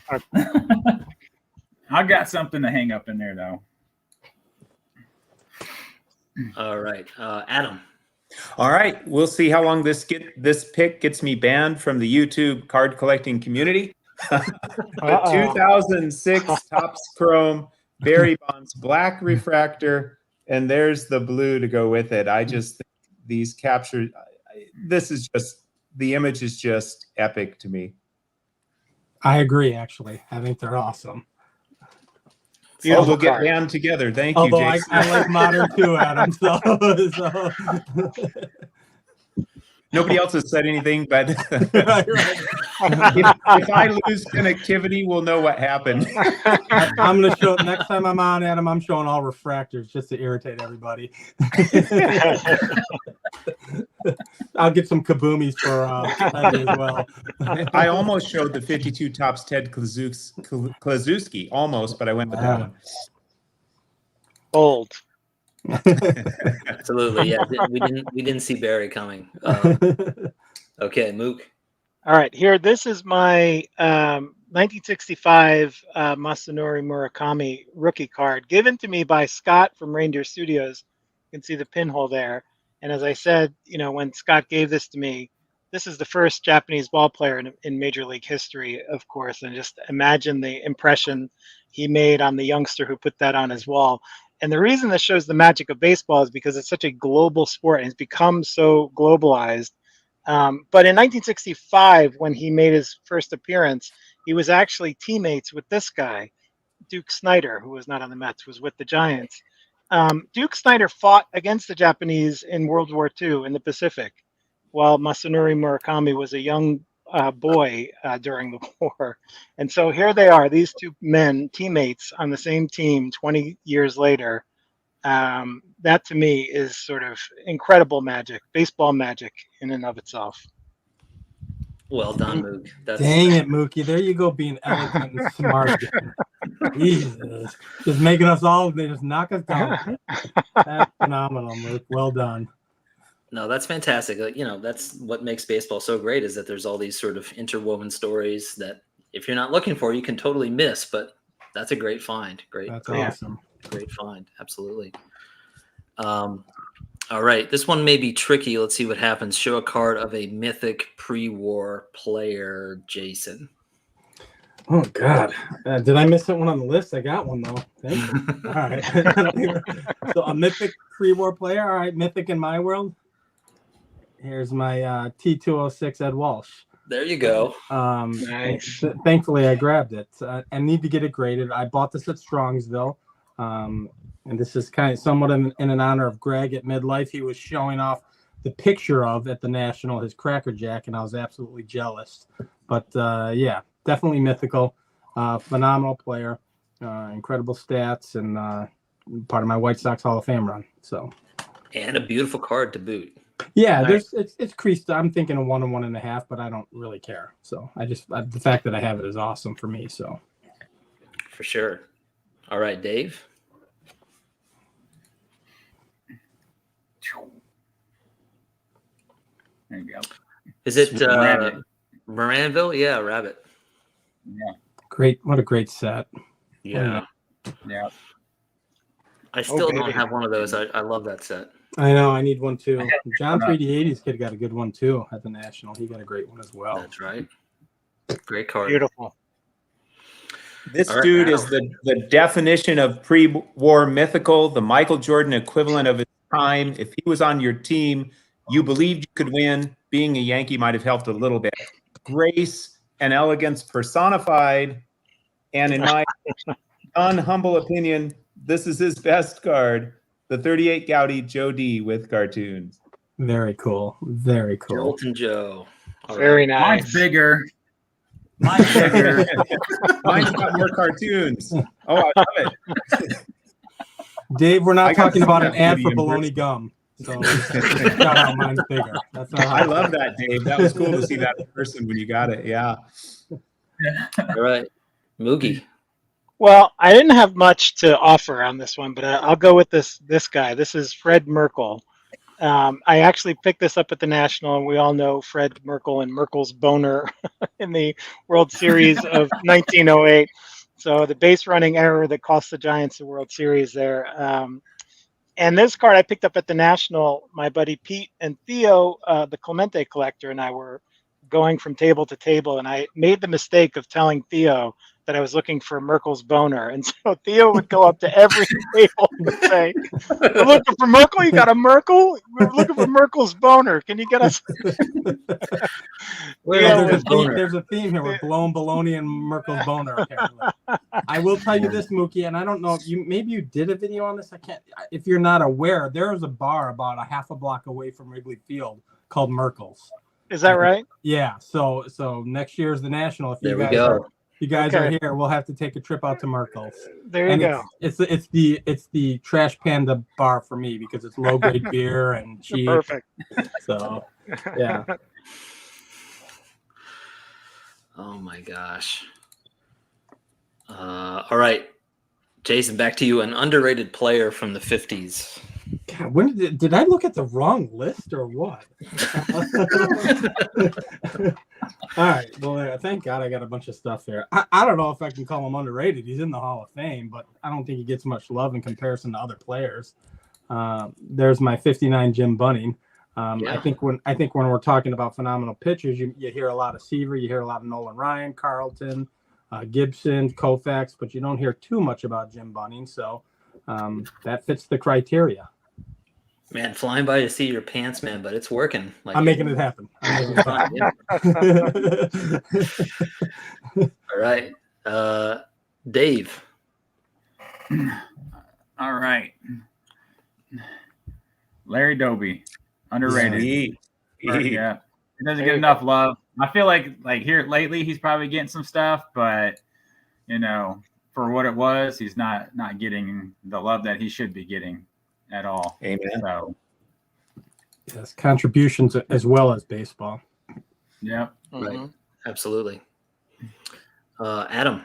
S4: I got something to hang up in there though.
S2: All right, Adam.
S5: All right, we'll see how long this pick gets me banned from the YouTube card collecting community. The 2006 Topps Chrome Barry Bonds Black Refractor, and there's the blue to go with it. I just think these captures, the image is just epic to me.
S3: I agree, actually. I think they're awesome.
S5: Oh, we'll get banned together. Thank you,
S3: Although
S5: Jason.
S3: I like modern too, Adam. So.
S5: Nobody else has said anything, but
S3: Right.
S5: if I lose connectivity, we'll know what happened.
S3: I'm going to show, next time I'm on, Adam, I'm showing all refractors just to irritate everybody. I'll get some kaboomies for Eddie as well.
S5: I almost showed the 52 Topps Ted Klaczewski, almost, but I went with that one.
S6: Bold.
S2: Absolutely, yeah. We didn't see Barry coming. Okay, Mook.
S6: All right, here. This is my 1965 Masanori Murakami rookie card, given to me by Scott from Reindeer Studios. You can see the pinhole there. And as I said, when Scott gave this to me, this is the first Japanese ball player in Major League history, of course. And just imagine the impression he made on the youngster who put that on his wall. And the reason this shows the magic of baseball is because it's such a global sport and it's become so globalized. But in 1965, when he made his first appearance, he was actually teammates with this guy, Duke Snyder, who was not on the Mets, was with the Giants. Duke Snyder fought against the Japanese in World War II in the Pacific, while Masanori Murakami was a young boy during the war. And so here they are, these two men, teammates on the same team 20 years later. That to me is sort of incredible magic, baseball magic in and of itself.
S2: Well done, Mook.
S3: Dang it, Mookie. There you go, being eloquent and smart. Jesus. Just making us all, they just knock us down. That's phenomenal, Mook. Well done.
S2: No, that's fantastic. That's what makes baseball so great, is that there's all these sort of interwoven stories that if you're not looking for, you can totally miss. But that's a great find.
S3: That's awesome.
S2: Great find. Absolutely. All right. This one may be tricky. Let's see what happens. Show a card of a Mythic pre-war player, Jason.
S3: Oh, God. Did I miss one on the list? I got one, though. Thank you. All right. So a Mythic pre-war player. All right. Mythic in my world. Here's my T206 Ed Walsh.
S2: There you go.
S6: Nice.
S3: Thankfully, I grabbed it. I need to get it graded. I bought this at Strongsville. And this is kind of somewhat in an honor of Greg at midlife. He was showing off the picture of at the National, his Cracker Jack, and I was absolutely jealous. But yeah, definitely mythical. Phenomenal player. Incredible stats, and part of my White Sox Hall of Fame run. So.
S2: And a beautiful card to boot.
S3: Yeah, nice. It's creased. I'm thinking a 1 and 1.5, but I don't really care. So the fact that I have it is awesome for me. So
S2: for sure. All right, Dave.
S4: There you go.
S2: Is it Moranville? Yeah, Rabbit.
S4: Yeah.
S3: Great. What a great set.
S2: Yeah.
S4: Yeah.
S2: I still don't have one of those. I love that set.
S3: I know. I need one too. John 3D80's kid got a good one too at the National. He got a great one as well.
S2: That's right. Great card.
S6: Beautiful.
S5: This dude is the definition of pre-war mythical, the Michael Jordan equivalent of his time. If he was on your team, you believed you could win. Being a Yankee might have helped a little bit. Grace and elegance personified. And in my unhumble opinion, this is his best card, the 38 Gaudy Joe D with cartoons.
S3: Very cool. Very cool.
S2: Jolton Joe.
S6: Very nice.
S4: Mine's bigger.
S5: Mine's got more cartoons. Oh, I love it.
S3: Dave, we're not talking about an ad for bologna gum. So shout out, mine's bigger. That's not
S5: I love that, Dave. That was cool to see that in person when you got it. Yeah.
S2: All right. Moogie.
S6: Well, I didn't have much to offer on this one, but I'll go with this guy. This is Fred Merkle. I actually picked this up at the National, and we all know Fred Merkle and Merkle's boner in the World Series of 1908. So the base running error that cost the Giants the World Series there. And this card I picked up at the National. My buddy Pete and Theo, the Clemente collector, and I were going from table to table, and I made the mistake of telling Theo that I was looking for Merkel's boner. And so Theo would go up to every table and say, "We're looking for Merkel. You got a Merkel? We're looking for Merkel's boner. Can you get us?"
S3: There's a theme here with blown baloney and Merkel's boner. Apparently, I will tell you this, Mookie, and I don't know if maybe you did a video on this. I can't. If you're not aware, there is a bar about a half a block away from Wrigley Field called Merkel's.
S6: Is that right?
S3: Yeah. So next year is the National. If
S2: There we go.
S3: you guys are here, we'll have to take a trip out to Merkel's.
S6: There you go.
S3: It's the Trash Panda bar for me because it's low grade beer and cheap.
S6: Perfect.
S3: So yeah.
S2: Oh my gosh. All right, Jason, back to you. An underrated player from the 50s.
S3: God, when did I look at the wrong list or what? All right. Well, thank God I got a bunch of stuff here. I don't know if I can call him underrated. He's in the Hall of Fame, but I don't think he gets much love in comparison to other players. There's my 59 Jim Bunning. I think when we're talking about phenomenal pitchers, you hear a lot of Seaver, you hear a lot of Nolan Ryan, Carlton, Gibson, Koufax, but you don't hear too much about Jim Bunning. So that fits the criteria.
S2: Man, flying by to see your pants, man, but it's working. Like,
S3: I'm making it happen.
S2: All right. Dave.
S4: All right. Larry Doby, underrated. Yeah, he doesn't get enough love. I feel like here lately he's probably getting some stuff, but for what it was, he's not getting the love that he should be getting at all.
S5: Amen.
S4: So,
S3: yes, contributions as well as baseball.
S4: Yep.
S2: Right. Absolutely. Adam.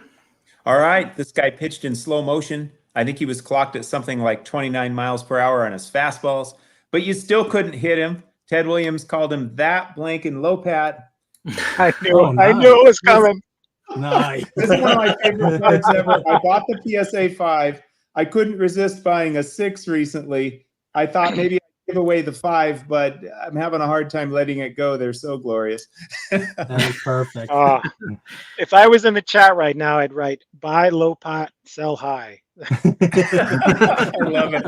S5: All right. This guy pitched in slow motion. I think he was clocked at something like 29 miles per hour on his fastballs, but you still couldn't hit him. Ted Williams called him that blank and low pat.
S6: I knew it was coming.
S3: Nice.
S5: This is one of my favorite cards ever. I bought the PSA 5. I couldn't resist buying a 6 recently. I thought maybe I'd give away the 5, but I'm having a hard time letting it go. They're so glorious.
S3: That is perfect.
S6: If I was in the chat right now, I'd write buy low pot, sell high.
S5: I love it.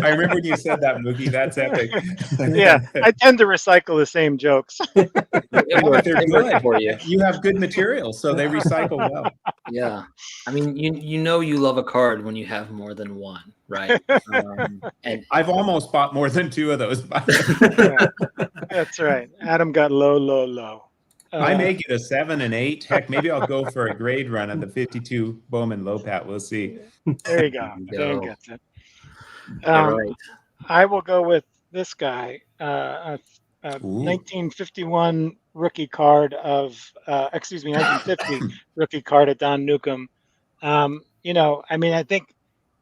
S5: I remember when you said that, Mookie. That's epic.
S6: Yeah, I tend to recycle the same jokes.
S2: It worked for you.
S5: You have good material, so they recycle well.
S2: Yeah. I mean, you love a card when you have more than one, right? And
S5: I've almost bought more than 2 of those.
S6: Yeah, that's right. Adam got low.
S5: I may get a 7 and 8. Heck, maybe I'll go for a grade run on the 52 Bowman low pat. We'll see.
S6: There you go. Dan gets it.
S2: all right.
S6: I will go with this guy. 1951 rookie card of 1950 rookie card of Don Newcomb. I think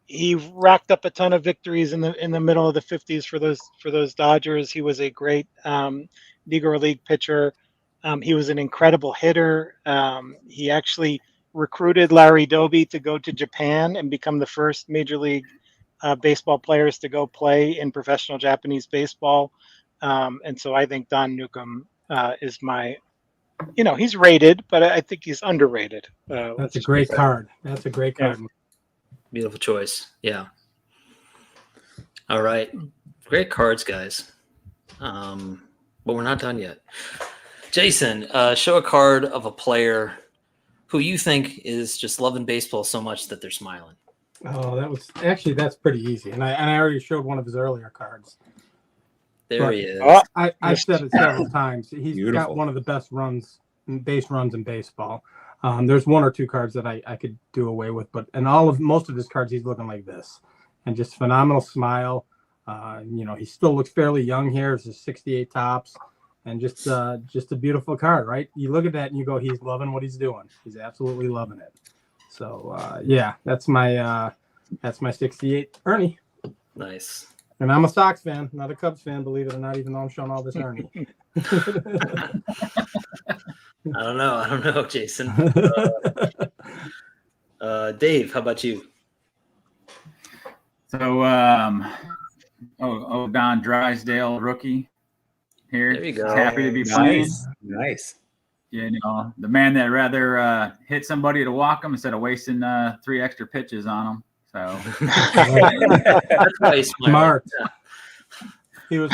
S6: he racked up a ton of victories in the middle of the 50s for those Dodgers. He was a great Negro League pitcher. He was an incredible hitter. He actually recruited Larry Doby to go to Japan and become the first Major League baseball players to go play in professional Japanese baseball. And so I think Don Newcomb is my, he's rated, but I think he's underrated.
S3: That's a great card. That's a great card.
S2: Beautiful choice. Yeah. All right. Great cards, guys. But we're not done yet. Jason, show a card of a player who you think is just loving baseball so much that they're smiling.
S3: Oh, that's pretty easy. And I already showed one of his earlier cards.
S2: There he is.
S3: I've said it several times. He's
S5: Beautiful.
S3: got one of the best base runs in baseball. There's 1 or 2 cards that I could do away with, but most of his cards, he's looking like this, and just phenomenal smile. He still looks fairly young here. It's his 68 tops, and just a beautiful card, right? You look at that and you go, he's loving what he's doing. He's absolutely loving it. So yeah, that's my 68 Ernie.
S2: Nice.
S3: And I'm a Sox fan, not a Cubs fan, believe it or not, even though I'm showing all this Ernie.
S2: I don't know, Jason. Dave, how about you?
S4: So, Don Drysdale, rookie here.
S2: There you go.
S4: He's happy to be playing.
S5: Nice.
S4: You know, the man that rather hit somebody to walk him instead of wasting 3 extra pitches on him. So
S2: That's why he's
S3: smart. He was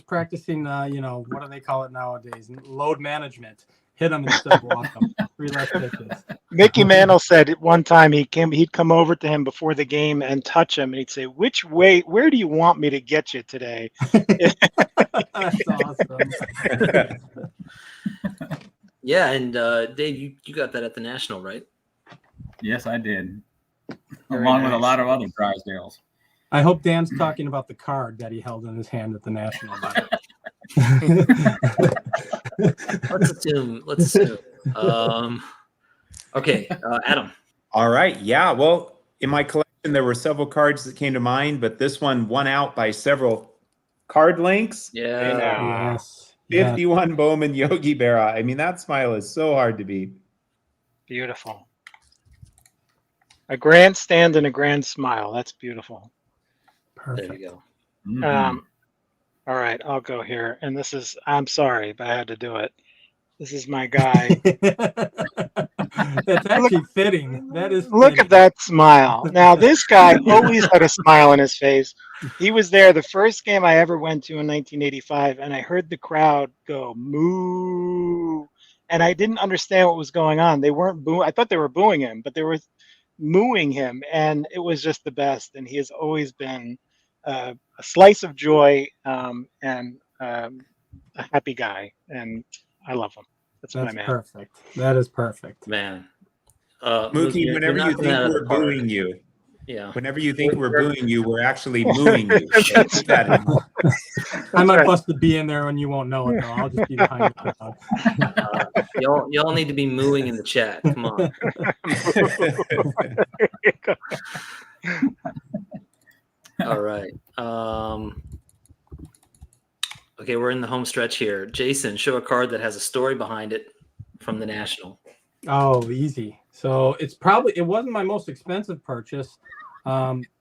S3: practicing. What do they call it nowadays? Load management. Hit him instead of walk him. 3 less pitches.
S6: Mickey Mantle said one time he'd come over to him before the game and touch him, and he'd say, where do you want me to get you today?
S3: That's awesome.
S2: Yeah, and Dave, you got that at the National, right?
S4: Yes, I did.
S2: Very
S4: Along with a
S2: nice.
S4: lot of other Drysdales.
S3: I hope Dan's talking about the card that he held in his hand at the National.
S2: Let's assume. Okay, Adam.
S5: All right. Yeah. Well, in my collection, there were several cards that came to mind, but this one won out by several card links.
S2: Yeah.
S3: Yes.
S5: 51 Bowman Yogi Berra. I mean, that smile is so hard to beat.
S6: Beautiful. A grandstand and a grand smile. That's beautiful.
S2: There
S3: Perfect.
S2: you go.
S4: Mhm.
S6: All right, I'll go here. And I'm sorry, but I had to do it. This is my guy.
S3: That's actually fitting. That is.
S6: Look
S3: fitting.
S6: at that smile. Now, this guy always had a smile on his face. He was there the first game I ever went to in 1985, and I heard the crowd go, moo. And I didn't understand what was going on. They weren't booing. I thought they were booing him, but they were mooing him, and it was just the best. And he has always been a slice of joy and a happy guy, and I love him. That's my man.
S3: Perfect. That is perfect.
S2: Man.
S5: Mookie,
S2: you're
S5: whenever you
S2: knocking
S5: think
S2: it out of
S5: we're
S2: the park.
S5: booing you,
S2: Yeah.
S5: whenever you think we're booing you, we're actually mooing you. So keep that in mind.
S3: I might bust the B in there and you won't know it though. I'll just be behind the crowd.
S2: Y'all need to be mooing in the chat. Come on. All right. Okay, we're in the home stretch here. Jason, show a card that has a story behind it from the National.
S3: Oh, easy. So it wasn't my most expensive purchase.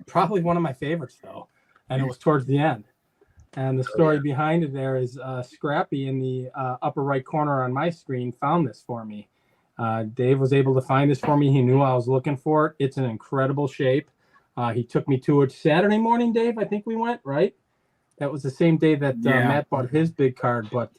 S3: Probably one of my favorites though. And it was towards the end. And the story behind it there is Scrappy in the upper right corner on my screen found this for me. Dave was able to find this for me. He knew I was looking for it. It's in incredible shape. He took me to it Saturday morning, Dave. I think we went, right? That was the same day that Matt bought his big card, but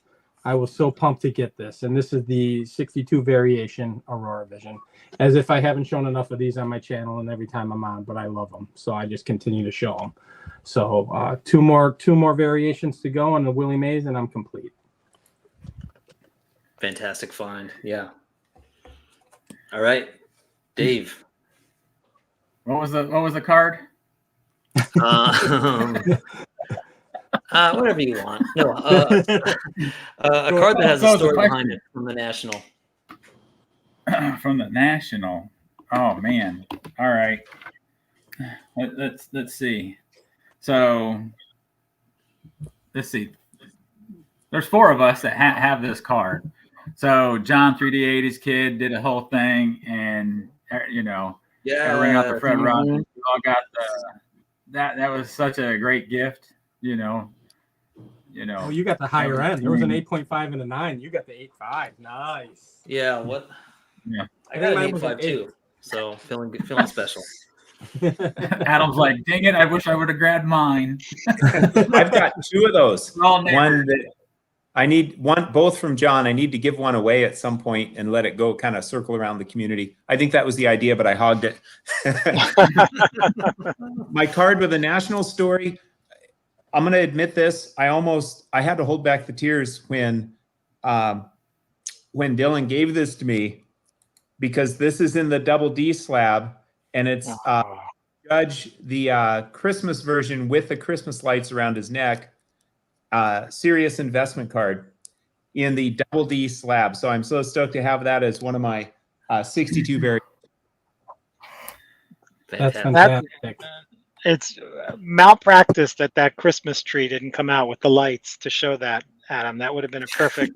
S3: I was so pumped to get this. And this is the 62 variation Aurora Vision. As if I haven't shown enough of these on my channel and every time I'm on, but I love them. So I just continue to show them. So two more variations to go on the Willie Mays and I'm complete.
S2: Fantastic find. Yeah. All right. Dave.
S4: What was the card?
S2: Whatever you want. No, a card that has a story behind it from the National.
S4: From the National. Oh man. All right. Let's see. So let's see. There's 4 of us that have this card. So John 3D80's kid did a whole thing, and ring out the Fred Rogers. We all got that was such a great gift.
S3: Oh, you got the higher end. There was an 8.5 and a 9. You got the 8.5. Nice.
S2: Yeah. What?
S4: Yeah.
S2: I got an 8.5 too. So feeling special.
S4: Adam's like, dang it! I wish I would have grabbed mine.
S5: I've got 2 of those.
S4: One
S5: that I need both from John. I need to give one away at some point and let it go kind of circle around the community. I think that was the idea, but I hogged it. My card with a National story. I'm going to admit this. I had to hold back the tears when Dylan gave this to me, because this is in the double D slab, and it's Judge the Christmas version with the Christmas lights around his neck. Serious investment card in the double D slab. So I'm so stoked to have that as one of my 62 variants.
S3: That's
S2: Fantastic.
S3: fantastic.
S6: It's malpractice that that Christmas tree didn't come out with the lights to show that, Adam. That would have been a perfect.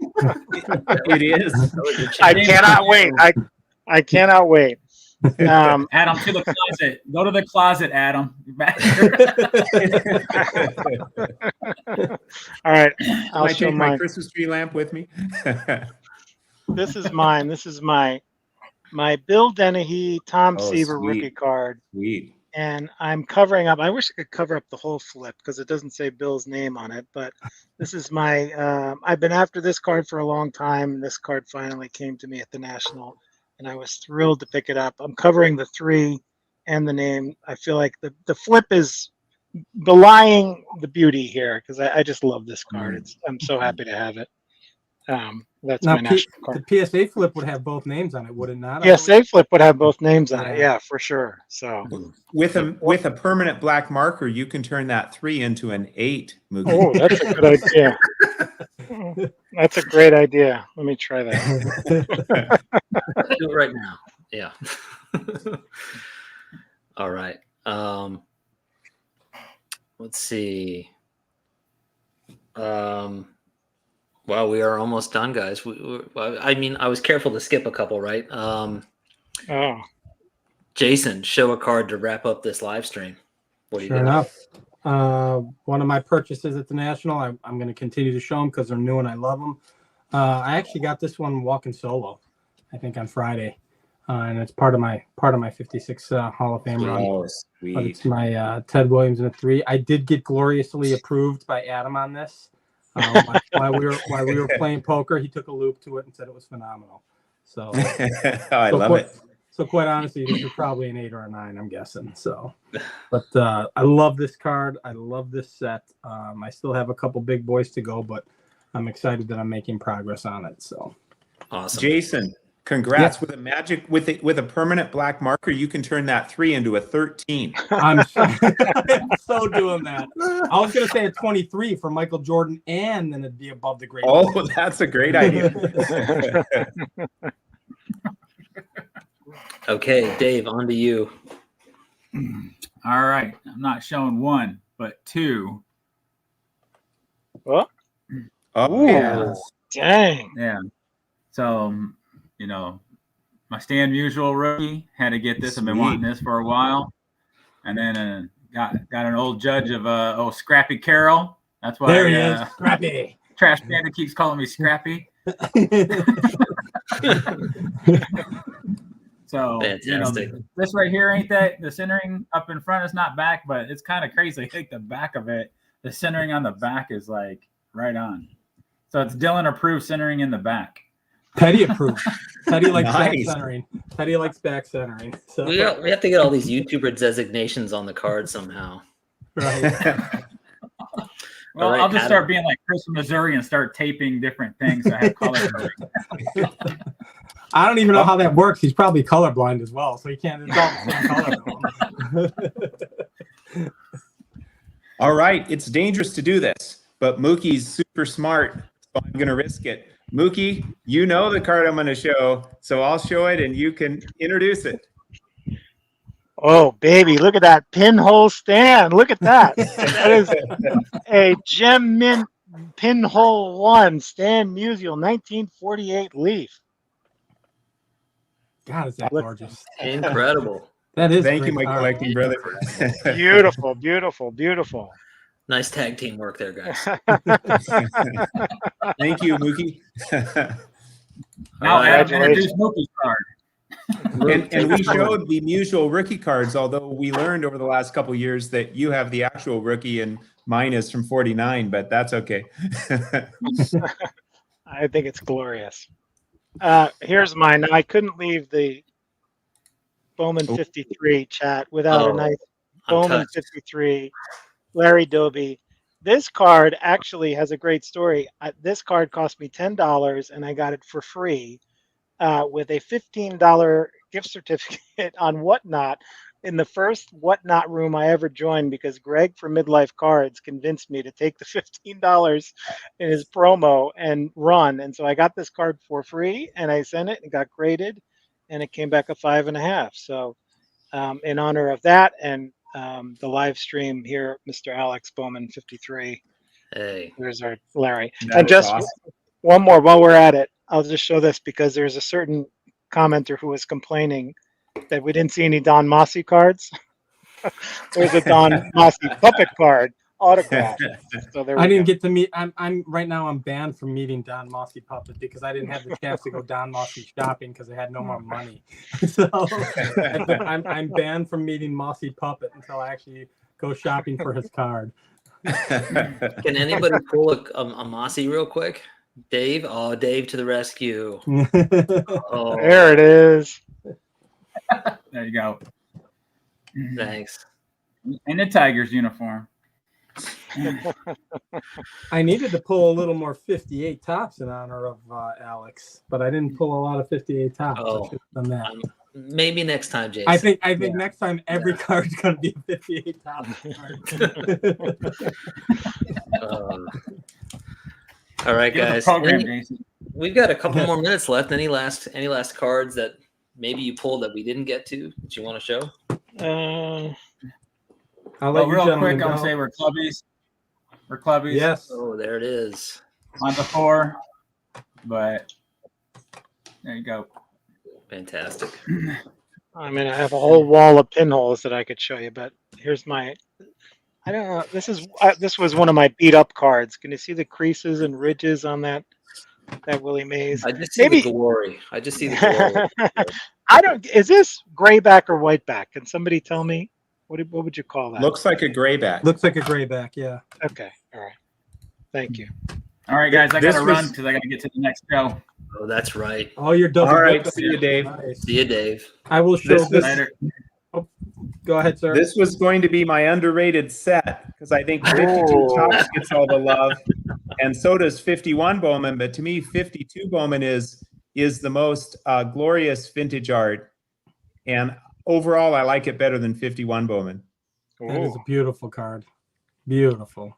S5: It is.
S2: That was a
S6: I
S2: change.
S6: cannot wait. I cannot wait.
S4: Adam, to the closet. Go to the closet, Adam. Back here.
S6: All right,
S5: Can
S6: I'll
S5: I
S6: show
S5: take my
S6: mine.
S5: Christmas tree lamp with me?
S6: This is mine. This is my Bill Dennehy Tom
S5: Oh,
S6: Seaver
S5: sweet.
S6: rookie card,
S5: Sweet.
S6: and I'm covering up. I wish I could cover up the whole flip because it doesn't say Bill's name on it. But this is my. I've been after this card for a long time. This card finally came to me at the National, and I was thrilled to pick it up. I'm covering the 3 and the name. I feel like the flip is belying the beauty here because I just love this card. I'm so happy to have it. That's
S3: Now,
S6: my national card.
S3: the PSA flip would have both names on it, would it not?
S6: PSA flip would have both names on it.
S3: Yeah.
S6: Yeah, for sure. So.
S5: With a permanent black marker, you can turn that 3 into an 8. Mookie.
S6: Oh, that's a good idea. That's a great idea. Let me try that.
S2: Do it right now. Yeah. All right. Let's see. Well, we are almost done, guys. I mean, I was careful to skip a couple, right?
S6: Oh,
S2: Jason, show a card to wrap up this live stream. What do you
S3: Sure
S2: got?
S3: enough. One of my purchases at the National, I'm going to continue to show them because they're new and I love them. I actually got this one walking solo, I think on Friday, and it's part of my 56 Hall of Fame run.
S5: Oh,
S3: But
S5: sweet.
S3: it's my Ted Williams in a 3. I did get gloriously approved by Adam on this. While we were playing poker, he took a loop to it and said it was phenomenal. So
S5: I love it.
S3: So quite honestly, this is probably an 8 or a 9, I'm guessing. So, but I love this card. I love this set. I still have a couple big boys to go, but I'm excited that I'm making progress on it. So
S2: Awesome.
S5: Jason, congrats. With a permanent black marker, you can turn that 3 into a 13.
S3: I'm so doing that. I was going to say a 23 for Michael Jordan, and then it'd be above the grade.
S5: Oh, that's a great idea.
S2: Okay, Dave, on to you.
S4: All right. I'm not showing 1, but 2.
S6: well,
S5: Oh,
S4: Yeah.
S6: dang.
S4: Yeah. So, my Stan Musial rookie had to get this. I've been
S5: Sweet.
S4: wanting this for a while, and then got an old judge of Scrappy Carroll. That's why
S3: There he is, Scrappy.
S4: Trash Panda keeps calling me Scrappy. So
S2: Fantastic.
S4: this right here ain't that the centering up in front is not back, but it's kind of crazy. I think the back of it, the centering on the back is like right on. So it's Dylan approved centering in the back.
S3: Teddy approved. Teddy likes back
S5: Nice.
S3: centering. Teddy likes back centering. So
S2: We have to get all these YouTuber designations on the card somehow.
S3: right.
S4: Well,
S2: All right,
S4: I'll just
S2: Adam.
S4: start being like Chris from Missouri and start taping different things that have color.
S3: I don't even know how that works. He's probably colorblind as well, so he can't. It's all the same color.
S5: all right. It's dangerous to do this, but Mookie's super smart, so I'm going to risk it. Mookie, you know the card I'm going to show, so I'll show it and you can introduce it.
S6: Oh, baby, look at that pinhole stand. Look at that. That is a Gem Mint pinhole 1 Stan Musial 1948 leaf.
S3: God, is that gorgeous?
S2: Incredible.
S3: That is.
S5: Thank you,
S3: great
S5: my
S3: card.
S5: collecting brother.
S6: Beautiful, beautiful, beautiful.
S2: Nice tag team work there, guys.
S5: Thank you, Mookie.
S4: Now,
S2: All right.
S4: Adam, introduce Mookie's card.
S5: And we showed the mutual rookie cards, although we learned over the last couple of years that you have the actual rookie and mine is from 49, but that's okay.
S6: I think it's glorious. Here's mine. Now, I couldn't leave the Bowman 53 chat without a nice Bowman
S2: Untouched.
S6: 53, Larry Doby. This card actually has a great story. This card cost me $10, and I got it for free with a $15 gift certificate on Whatnot in the first Whatnot room I ever joined because Greg from Midlife Cards convinced me to take the $15 in his promo and run. And so I got this card for free, and I sent it and got graded, and it came back a 5.5. So in honor of that and the live stream here, Mr. Alex Bowman 53.
S2: Hey,
S6: There's our Larry.
S5: That
S6: And
S5: is
S6: just
S5: awesome.
S6: one more while we're at it. I'll just show this because there's a certain commenter who was complaining that we didn't see any Don Mossy cards. There's a Don Mossy puppet card autograph. So there we
S3: I didn't
S6: go.
S3: get to meet. I'm right now. I'm banned from meeting Don Mossy Puppet because I didn't have the chance to go Don Mossy shopping because I had no more money. So I'm banned from meeting Mossy Puppet until I actually go shopping for his card.
S2: can anybody pull a Mossy real quick? Dave? Oh, Dave to the rescue. Oh,
S6: There it is.
S4: There you go.
S2: thanks.
S4: In the Tigers uniform.
S3: I needed to pull a little more 58 tops in honor of Alex, but I didn't pull a lot of 58 tops.
S2: Oh.
S3: I should have done that.
S2: Maybe next time, Jason.
S3: I think next time every card's going to be a 58 top.
S2: All right,
S4: Give the
S2: guys.
S4: program, Jason.
S2: We've got a couple more minutes left. Any last cards that maybe you pulled that we didn't get to that you want to show?
S3: I'll let you
S4: real
S3: gentlemen
S4: quick, I'll
S3: go.
S4: say we're clubbies. We're clubbies.
S3: Yes.
S2: Oh, there it is.
S4: On the 4, but there you go.
S2: Fantastic.
S6: I mean, I have a whole wall of pinholes that I could show you, but here's my. I don't know. This was one of my beat up cards. Can you see the creases and ridges on that Willie Mays?
S2: I just see the glory. I just see the glory.
S6: I don't. Is this gray back or white back? Can somebody tell me? What would you call that?
S5: Looks like a grayback.
S3: Looks like a grayback, yeah.
S6: Okay. All right. Thank you.
S4: All right, guys, I
S5: This
S4: got to
S5: was-
S4: run because I got to get to the next show.
S2: Oh, that's right.
S3: Oh, you're double.
S5: All right,
S3: dipping.
S5: see you, Dave.
S3: Nice.
S2: See you, Dave.
S3: I will show
S5: This
S3: this.
S4: Later.
S3: Go ahead, sir.
S5: This was going to be my underrated set because I think 52
S6: Oh.
S5: Topps gets all the love, and so does 51 Bowman. But to me, 52 Bowman is the most glorious vintage art, and overall, I like it better than 51 Bowman.
S3: That is a beautiful card. Beautiful.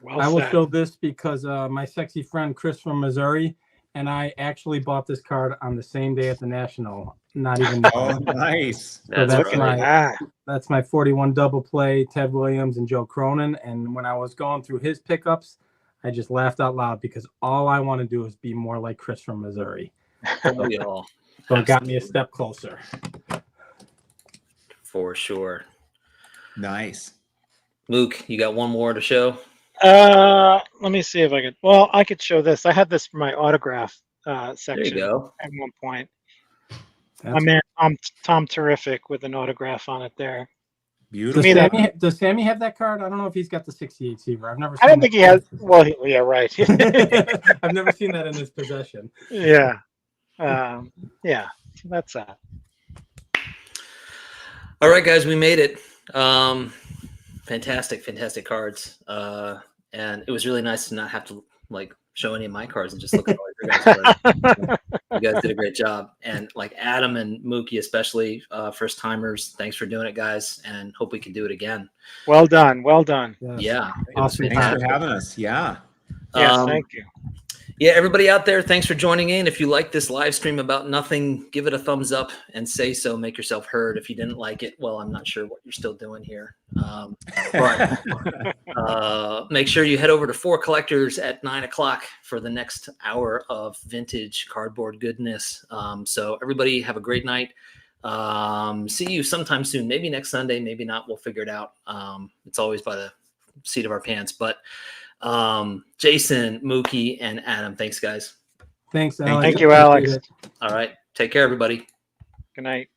S6: Well
S3: I will
S6: said.
S3: show this because my sexy friend Chris from Missouri and I actually bought this card on the same day at the National. Not even.
S5: Oh, nice.
S3: So that's
S6: Look at that.
S3: that's my 41 double play, Ted Williams and Joe Cronin. And when I was going through his pickups, I just laughed out loud because all I want to do is be more like Chris from Missouri.
S2: We all
S3: So it got me a step closer.
S2: for sure.
S5: Nice.
S2: Mook, you got one more to show?
S6: Let me see if I could. Well, I could show this. I had this for my autograph section
S2: There you go.
S6: at one point.
S3: That's-
S6: My man Tom Terrific with an autograph on it there.
S5: Beautiful.
S3: Does Sammy have that card? I don't know if he's got the 68 Seaver. I've never.
S6: I
S3: Seen
S6: don't think he has. Well, yeah, right.
S3: I've never seen that in his possession.
S6: Yeah. Yeah. That's that.
S2: All right, guys, we made it. Fantastic cards. And it was really nice to not have to like show any of my cards and just look at all your guys' cards. You guys did a great job. And like Adam and Mookie, especially first timers, thanks for doing it, guys. And hope we can do it again.
S6: Well done. Well done.
S3: Yes.
S2: Yeah. It was
S3: Awesome.
S5: Thanks
S2: fantastic.
S5: for having us. Yeah.
S6: Yes, thank you.
S2: Yeah, everybody out there, thanks for joining in. If you like this live stream about nothing, give it a thumbs up and say so. Make yourself heard. If you didn't like it, well, I'm not sure what you're still doing here. But make sure you head over to 4 Collectors at 9 o'clock for the next hour of vintage cardboard goodness. So everybody have a great night. See you sometime soon. Maybe next Sunday, maybe not. We'll figure it out. It's always by the seat of our pants. But Jason, Mookie, and Adam, thanks, guys.
S3: Thanks, Alex.
S6: Thank you, Alex.
S3: Appreciate it.
S2: All right. Take care, everybody.
S6: Good night.